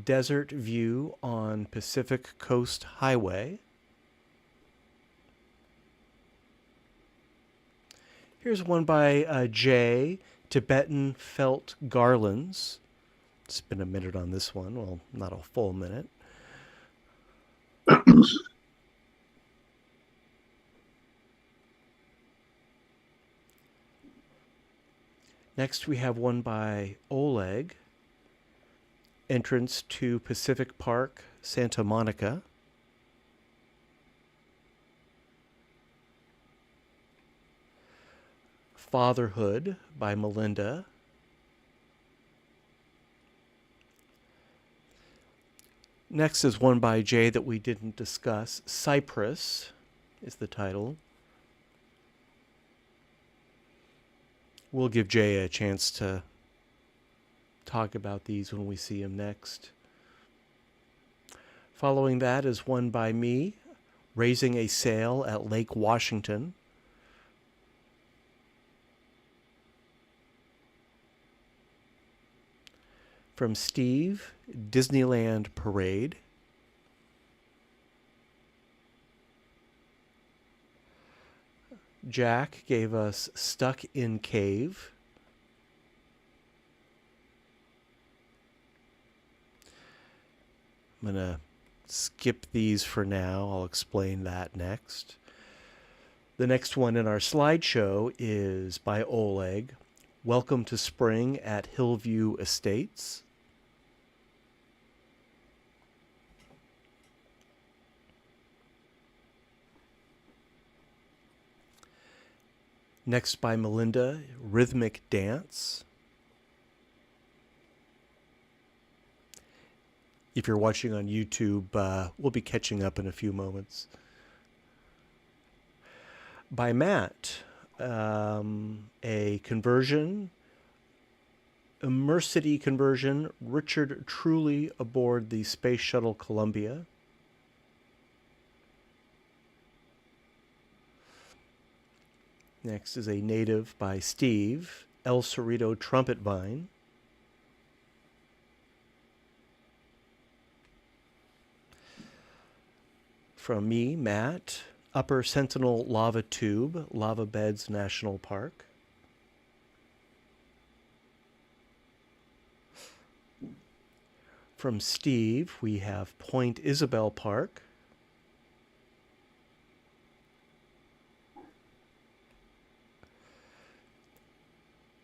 Desert View on Pacific Coast Highway. Here's one by Jay, Tibetan Felt Garlands. Spend a minute on this one. Well, not a full minute. Next, we have one by Oleg, Entrance to Pacific Park, Santa Monica. Fatherhood by Melinda. Next is one by Jay that we didn't discuss. Cypress is the title. We'll give Jay a chance to talk about these when we see him next. Following that is one by me, Raising a Sail at Lake Washington. From Steve, Disneyland Parade. Jack gave us Stuck in Cave. I'm going to skip these for now. I'll explain that next. The next one in our slideshow is by Oleg, Welcome to Spring at Hillview Estates. Next by Melinda, Rhythmic Dance. If you're watching on YouTube, we'll be catching up in a few moments. By Matt, a conversion, Immersity conversion, Richard Truly aboard the Space Shuttle Columbia. Next is a native by Steve, El Cerrito Trumpet Vine. From me, Matt, Upper Sentinel Lava Tube, Lava Beds National Park. From Steve, we have Point Isabel Park.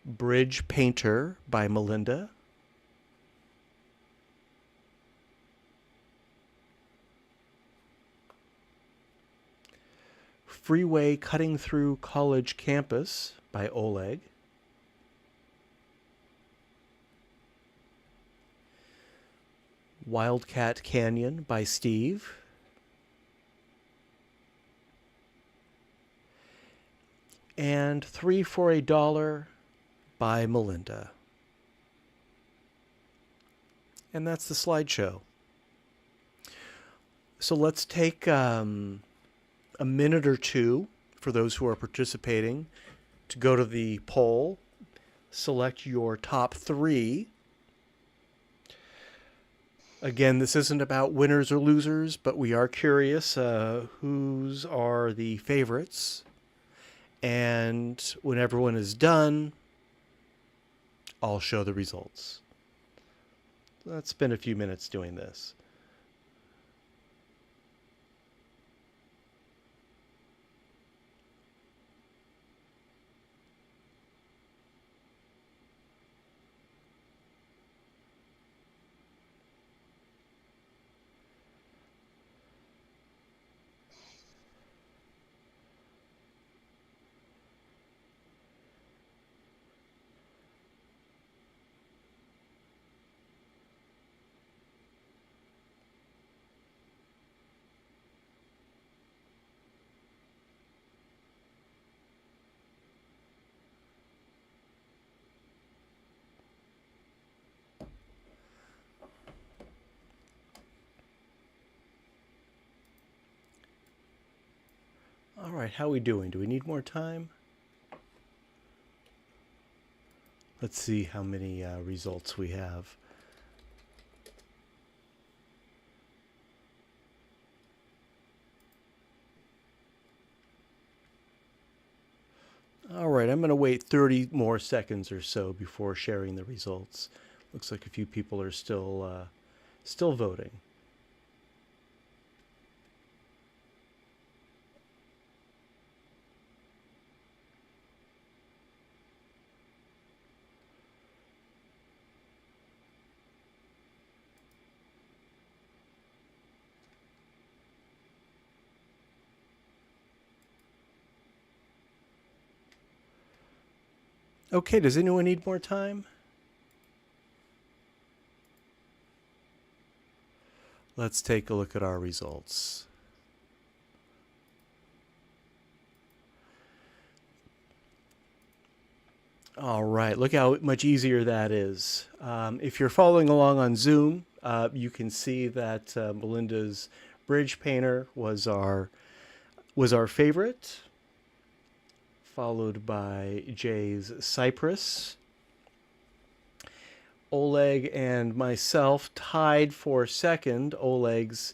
Bridge Painter by Melinda. Freeway Cutting Through College Campus by Oleg. Wildcat Canyon by Steve. And 3 for $1 by Melinda. And that's the slideshow. So let's take a minute or two for those who are participating to go to the poll, select your top 3. Again, this isn't about winners or losers, but we are curious whose are the favorites. And when everyone is done, I'll show the results. Let's spend a few minutes doing this. All right, how are we doing? Do we need more time? Let's see how many results we have. All right, I'm going to wait 30 more seconds or so before sharing the results. Looks like a few people are still voting. Okay, does anyone need more time? Let's take a look at our results. All right, look how much easier that is. If you're following along on Zoom, you can see that Melinda's Bridge Painter was our favorite, followed by Jay's Cypress. Oleg and myself tied for second. Oleg's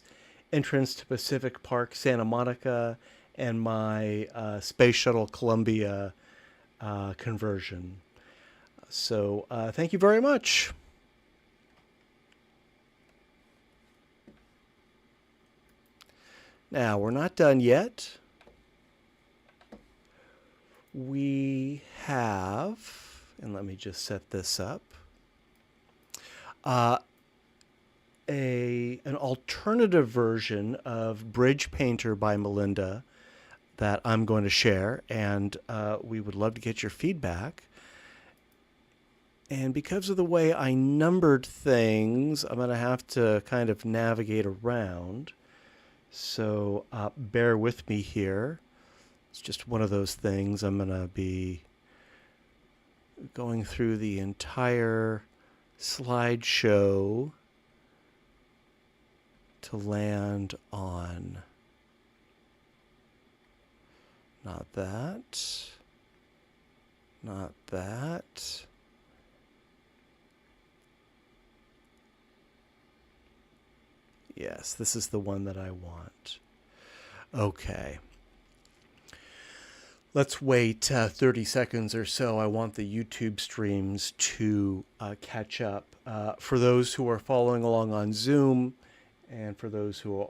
Entrance to Pacific Park Santa Monica and my Space Shuttle Columbia conversion. So thank you very much. Now, we're not done yet. We have And let me just set this up. An alternative version of Bridge Painter by Melinda that I'm going to share, and we would love to get your feedback. And because of the way I numbered things, I'm going to have to kind of navigate around. So bear with me here. It's just one of those things. I'm going to be going through the entire slideshow to land on not that, not that. Yes, this is the one that I want. Okay. Let's wait 30 seconds or so. I want the YouTube streams to catch up. For those who are following along on Zoom, and for those who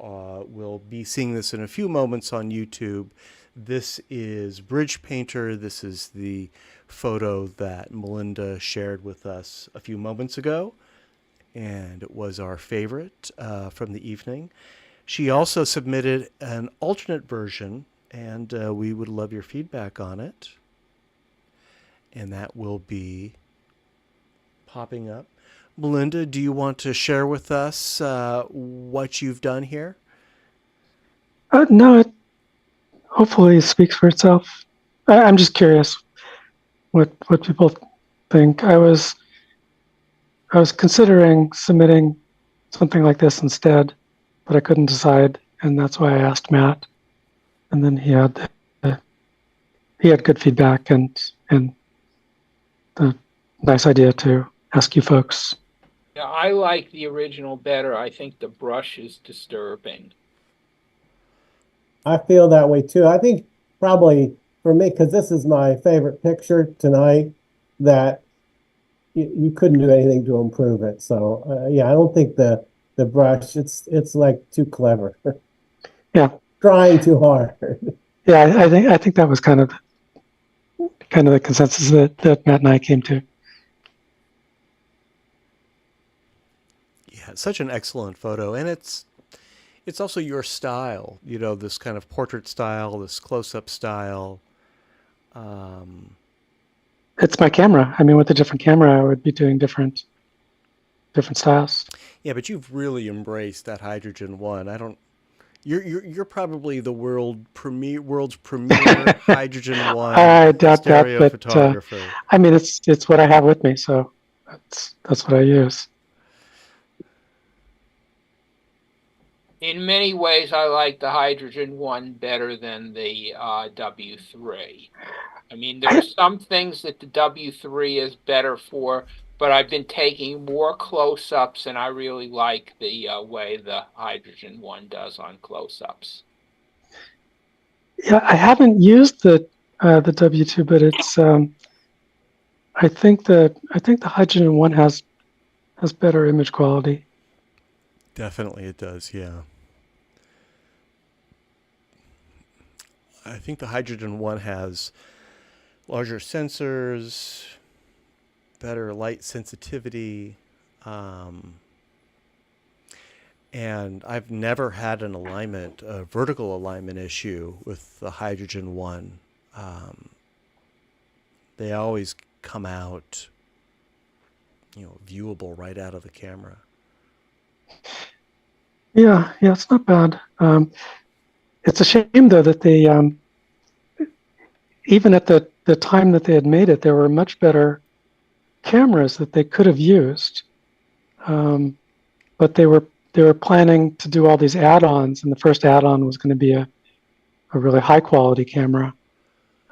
will be seeing this in a few moments on YouTube, this is Bridge Painter. This is the photo that Melinda shared with us a few moments ago, and it was our favorite from the evening. She also submitted an alternate version, and we would love your feedback on it. And that will be popping up. Melinda, do you want to share with us what you've done here? No, it hopefully speaks for itself. I'm just curious what people think. I was considering submitting something like this instead, but I couldn't decide, and that's why I asked Matt. And then he had good feedback and the nice idea to ask you folks. Yeah, I like the original better. I think the brush is disturbing. I feel that way too. I think probably for me, because this is my favorite picture tonight, that you couldn't do anything to improve it. So yeah, I don't think the brush, it's like too clever. Yeah. Trying too hard. Yeah, I think that was kind of the consensus that Matt and I came to. Yeah, such an excellent photo, and it's also your style. You know, this kind of portrait style, this close-up style. It's my camera. I mean, with a different camera, I would be doing different styles. Yeah, but you've really embraced that hydrogen one. I don't. You're probably the world's premier hydrogen one I doubt stereo that, but photographer. I mean, it's what I have with me, so that's what I use. In many ways, I like the hydrogen one better than the W3. I mean, there are some things that the W3 is better for, but I've been taking more close-ups, and I really like the way the hydrogen one does on close-ups. Yeah, I haven't used the W2, but it's I think the hydrogen one has better image quality. Definitely it does, yeah. I think the hydrogen one has larger sensors, better light sensitivity, and I've never had a vertical alignment issue with the hydrogen one. They always come out, viewable right out of the camera. Yeah, it's not bad. It's a shame though that they even at the time that they had made it, there were much better cameras that they could have used, but they were planning to do all these add-ons, and the first add-on was going to be a really high quality camera,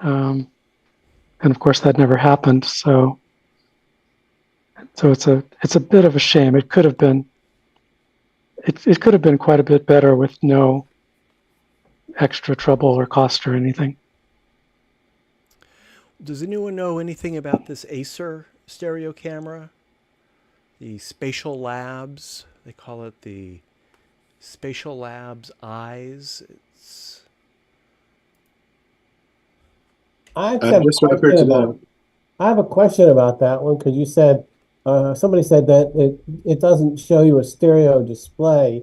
and of course that never happened. So it's a bit of a shame. It could have been quite a bit better with no extra trouble or cost or anything. Does anyone know anything about this Acer stereo camera? The Spatial Labs, they call it the Spatial Labs Eyes. I have some Just what I've heard question today. about. I have a question about that one because you said somebody said that it doesn't show you a stereo display.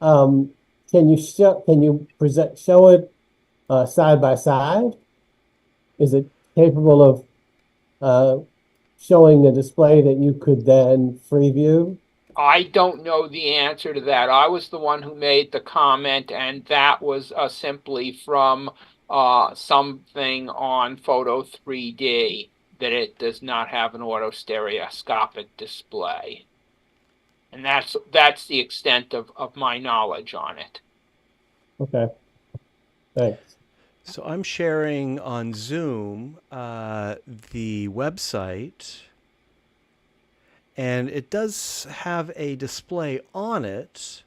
Can you show it side by side? Is it capable of showing the display that you could then free view? I don't know the answer to that. I was the one who made the comment, and that was simply from something on Photo 3D that it does not have an auto stereoscopic display. And that's the extent of my knowledge on it. Okay, thanks. So I'm sharing on Zoom the website, and it does have a display on it,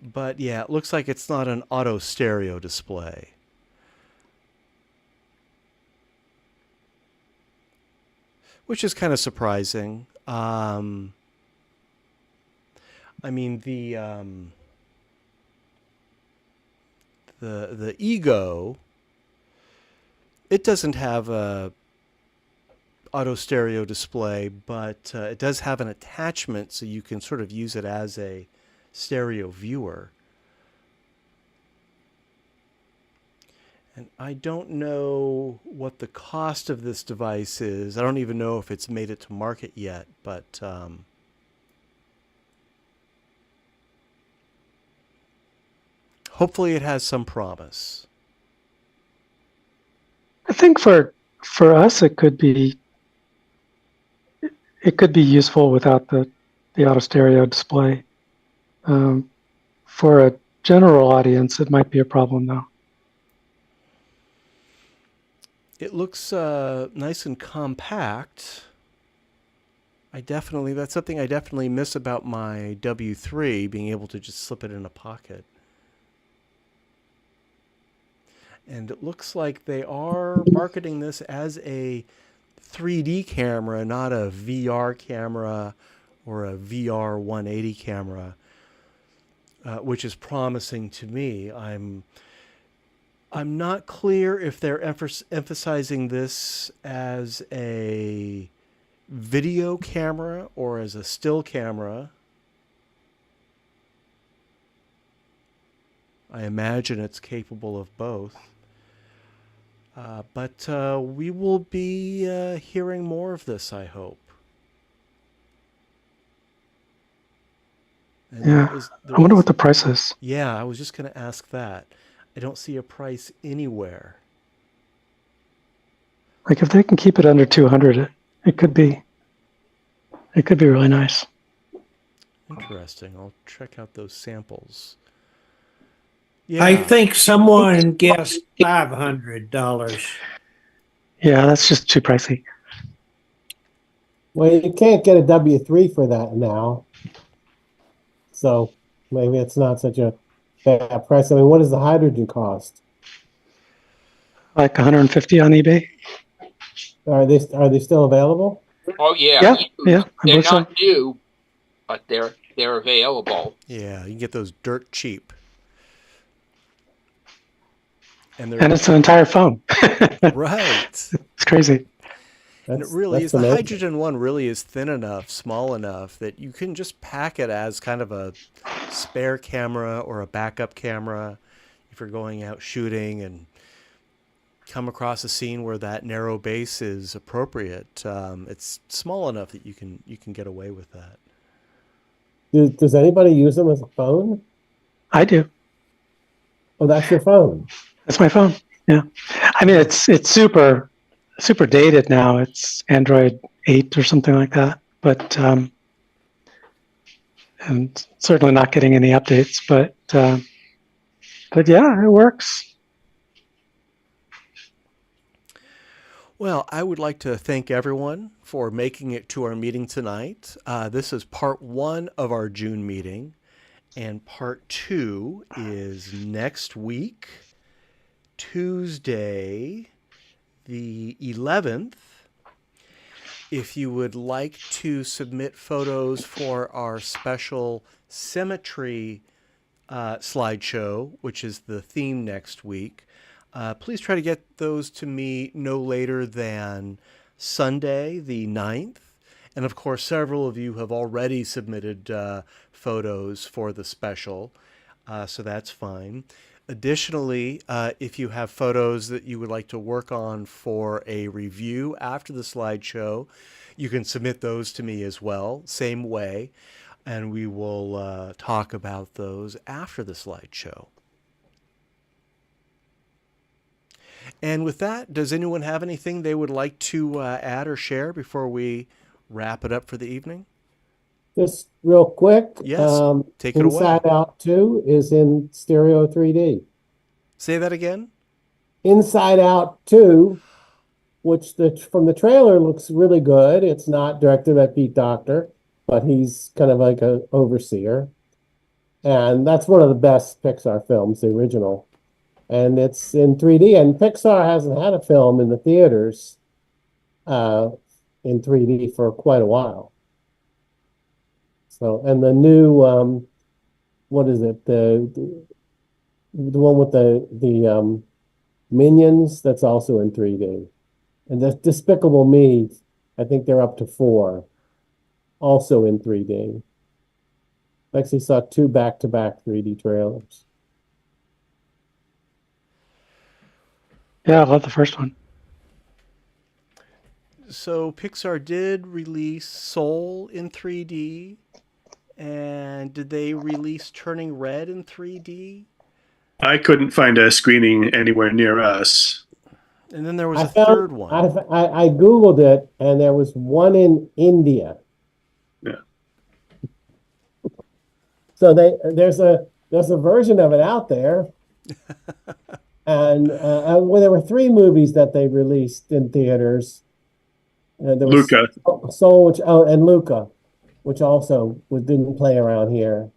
but yeah, it looks like it's not an auto stereo display. Which is kind of surprising. I mean, the Ego, it doesn't have a auto stereo display, but it does have an attachment so you can sort of use it as a stereo viewer. And I don't know what the cost of this device is. I don't even know if it's made it to market yet, but hopefully it has some promise. I think for us, it could be useful without the auto stereo display. For a general audience, it might be a problem though. It looks nice and compact. That's something I definitely miss about my W3, being able to just slip it in a pocket. And it looks like they are marketing this as a 3D camera, not a VR camera or a VR 180 camera, which is promising to me. I'm not clear if they're emphasizing this as a video camera or as a still camera. I imagine it's capable of both. But we will be hearing more of this, I hope. And Yeah, I wonder what the price is. Yeah, I was just going to ask that. I don't see a price anywhere. Like if they can keep it under 200, it could be really nice. Interesting. I'll check out those samples. Yeah. I think someone guessed $500. Yeah, that's just too pricey. Well, you can't get a W3 for that now. So maybe it's not such a bad price. I mean, what does the hydrogen cost? Like 150 on eBay. Are they still available? Oh yeah, yeah. They're not new, but they're available. Yeah, you can get those dirt cheap. And it's an entire phone. Right. It's crazy. And it really is. The hydrogen one really is thin enough, small enough that you can just pack it as kind of a spare camera or a backup camera if you're going out shooting and come across a scene where that narrow base is appropriate. It's small enough that you can get away with that. Does anybody use them as a phone? I do. Oh, that's your phone. That's my phone. Yeah. I mean, it's super dated now. It's Android 8 or something like that. But and certainly not getting any updates. But yeah, it works. Well, I would like to thank everyone for making it to our meeting tonight. This is part 1 of our June meeting, and part 2 is next week, Tuesday, the 11th. If you would like to submit photos for our special symmetry slideshow, which is the theme next week, please try to get those to me no later than Sunday, the 9th. And of course, several of you have already submitted photos for the special, so that's fine. Additionally, if you have photos that you would like to work on for a review after the slideshow, you can submit those to me as well, same way, and we will talk about those after the slideshow. And with that, does anyone have anything they would like to add or share before we wrap it up for the evening? Just real quick. Yes, take it away. Inside Out 2 is in stereo 3D. Say that again? Inside Out 2, which from the trailer looks really good. It's not directed by Pete Docter, but he's kind of like an overseer. And that's one of the best Pixar films, the original. And it's in 3D. And Pixar hasn't had a film in the theaters in 3D for quite a while. So, and the new, what is it? The one with the Minions, that's also in 3D. And the Despicable Me, I think they're up to 4, also in 3D. I actually saw 2 back-to-back 3D trailers. Yeah, I love the first one. So Pixar did release Soul in 3D, and did they release Turning Red in 3D? I couldn't find a screening anywhere near us. And then there was a third one. I Googled it, and there was one in India. Yeah. So there's a version of it out there. And well, there were 3 movies that they released in theaters. There was Luca. Soul, and Luca, which also didn't play around here.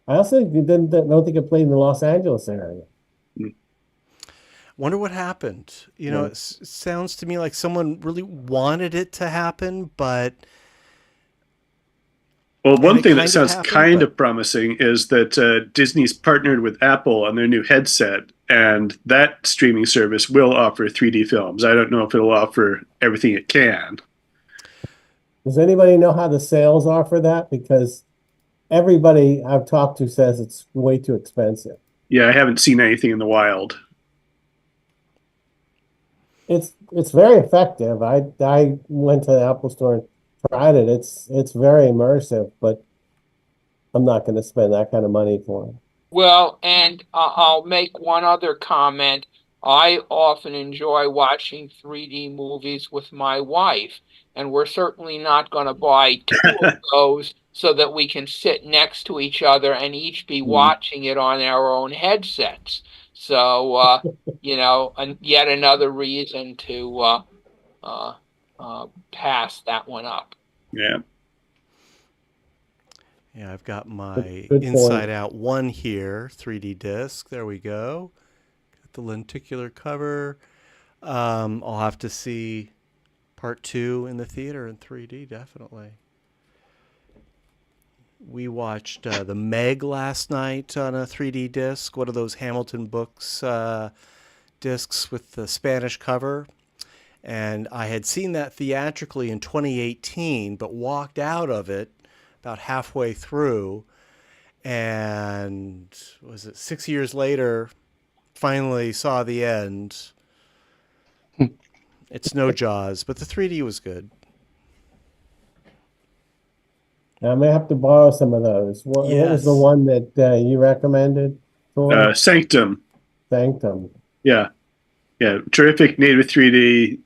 I also don't think it played in the Los Angeles area. Wonder what happened. You know, it sounds to me like someone really wanted it to happen, but... Well, one thing that sounds kind of promising is that Disney's partnered with Apple on their new headset, and that streaming service will offer 3D films. I don't know if it'll offer everything it can. Does anybody know how the sales are for that? Because everybody I've talked to says it's way too expensive. Yeah, I haven't seen anything in the wild. It's very effective. I went to the Apple store and tried it. It's very immersive, but I'm not going to spend that kind of money for it. Well, and I'll make one other comment. I often enjoy watching 3D movies with my wife, and we're certainly not going to buy 2 of those so that we can sit next to each other and each be watching it on our own headsets. So, you know, and yet another reason to pass that one up. Yeah. Yeah, I've got my Good Inside point. Out 1 here, 3D disc. There we go. Got the lenticular cover. I'll have to see part 2 in the theater in 3D, definitely. We watched The Meg last night on a 3D disc, one of those Hamilton Books discs with the Spanish cover. And I had seen that theatrically in 2018, but walked out of it about halfway through. And was it 6 years later, finally saw the end. It's no Jaws, but the 3D was good. I may have to borrow some of those. What was the one that you recommended? Sanctum. Sanctum. Yeah. Yeah. Terrific native 3D,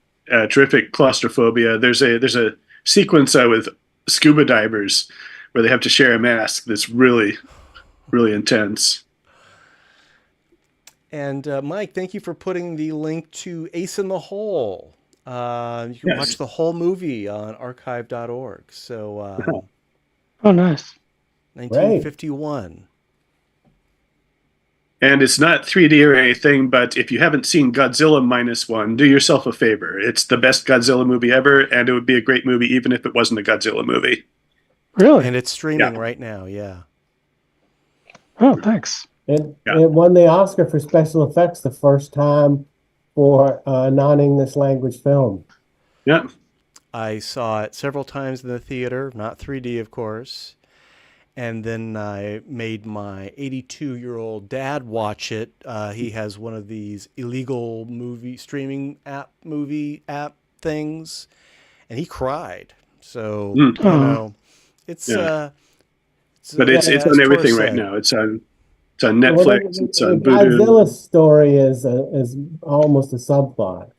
terrific claustrophobia. There's a sequence with scuba divers where they have to share a mask that's really, really intense. And Mike, thank you for putting the link to Ace in the Hole. You can watch the whole movie on archive.org. So, oh, nice. 1951. And it's not 3D or anything, but if you haven't seen Godzilla -1, do yourself a favor. It's the best Godzilla movie ever, and it would be a great movie even if it wasn't a Godzilla movie. Really? And it's streaming right now, yeah. Oh, thanks. It won the Oscar for special effects the first time for a non-English language film. Yeah. I saw it several times in the theater, not 3D, of course. And then I made my 82-year-old dad watch it. He has one of these illegal movie streaming movie app things, and he cried. So, Mm. you know, it's Yeah. it's But it's as on Tor everything right said. now. It's on Well, Netflix. It's the on Vudu. Godzilla story is almost a subplot.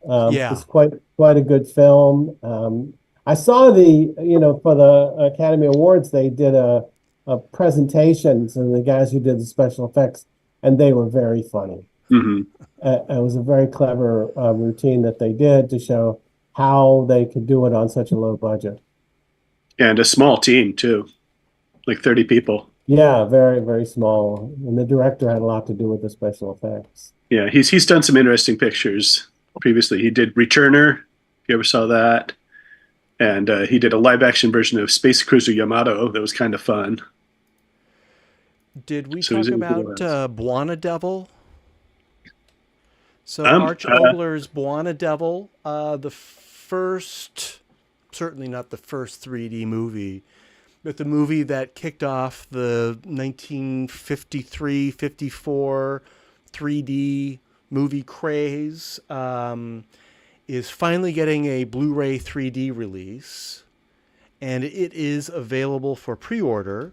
Yeah. It's quite a good film. I saw for the Academy Awards, they did a presentations and the guys who did the special effects, and they were very funny. Hmm. It was a very clever routine that they did to show how they could do it on such a low budget. And a small team too, like 30 people. Yeah, very, very small. And the director had a lot to do with the special effects. Yeah, he's done some interesting pictures previously. He did Returner, if you ever saw that. And he did a live action version of Space Cruiser Yamato that was kind of fun. Did we So he's talk in good about ones. Buona Devil? So Um, Arch uh, Obler's Buona Devil, the first, certainly not the first 3D movie, but the movie that kicked off the 1953-54 3D movie craze, is finally getting a Blu-ray 3D release, and it is available for pre-order.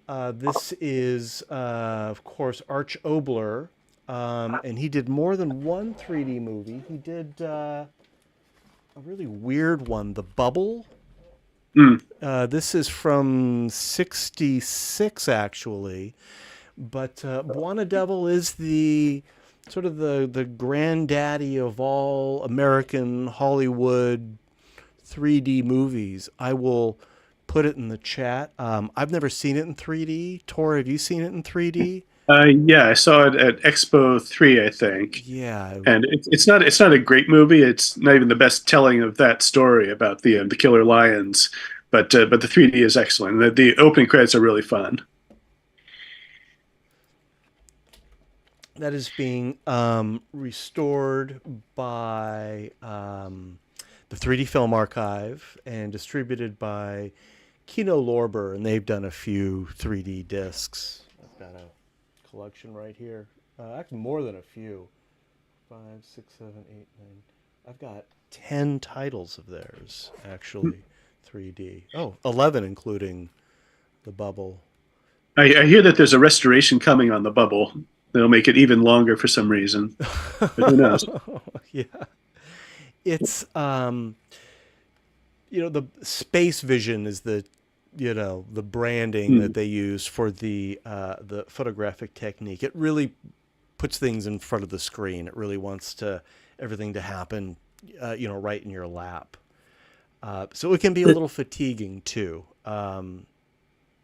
This is, of course, Arch Obler, and he did more than one 3D movie. He did a really weird one, The Bubble. mm, This is from '66, actually, but Buona Devil is the sort of the granddaddy of all American Hollywood 3D movies. I will put it in the chat. I've never seen it in 3D. Tor, have you seen it in 3D? yeah, I saw it at Expo 3, I think. Yeah. And it's not a great movie. It's not even the best telling of that story about the killer lions. But the 3D is excellent. The opening credits are really fun. That is being restored by the 3D Film Archive and distributed by Kino Lorber, and they've done a few 3D discs. I've got a collection right here. Actually, more than a few. 5, 6, 7, 8, 9. I've got 10 titles of theirs, actually, 3D. Oh, 11, including The Bubble. I hear that there's a restoration coming on the Bubble. That'll make it even longer for some reason. But who knows? Yeah. It's, the Space Vision is the branding that they use for the photographic technique. It really puts things in front of the screen. It really wants everything to happen, right in your lap. So it can be a little fatiguing too. The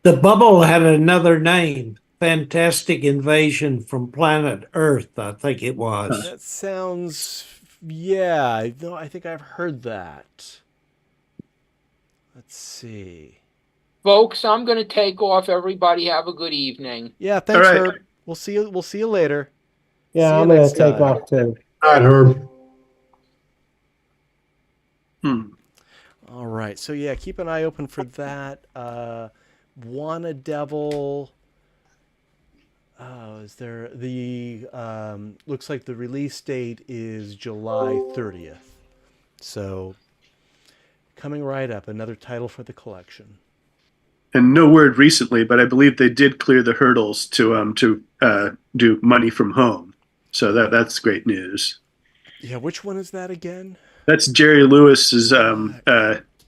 bubble had another name, Fantastic Invasion from Planet Earth, I think it was. That sounds, yeah. No, I think I've heard that. Let's see. Folks, I'm going to take off. Everybody have a good evening. Yeah, thanks, All right. Herb. We'll see you. We'll see you later. Yeah, See you I'm going next to take time. off too. All right, Herb. All right. So yeah, keep an eye open for that. Buona Devil. Is there the looks like the release date is July 30th. So coming right up, another title for the collection. And no word recently, but I believe they did clear the hurdles to do Money from Home. So that's great news. Yeah, which one is that again? That's Jerry Lewis's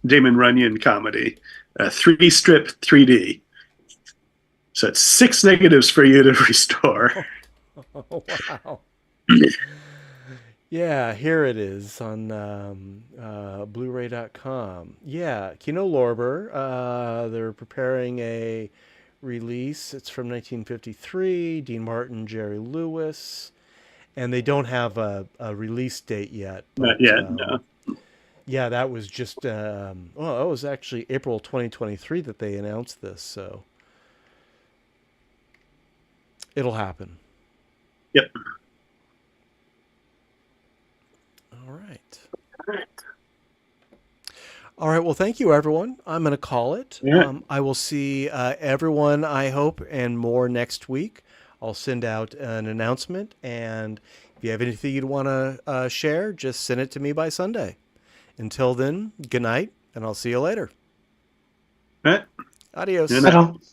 Damon Runyon comedy, 3-strip 3D. So it's 6 negatives for you to restore. Oh, wow. Yeah, here it is on Blu-ray.com. Yeah, Kino Lorber. They're preparing a release. It's from 1953. Dean Martin, Jerry Lewis. And they don't have a release date yet. Not yet, no. Yeah, that was just, it was actually April 2023 that they announced this, so it'll happen. Yep. All right. All right. Well, thank you, everyone. I'm going to call it. Yeah. I will see everyone, I hope, and more next week. I'll send out an announcement. And if you have anything you'd want to share, just send it to me by Sunday. Until then, good night, and I'll see you later. Right. Adios. Good I night. don't.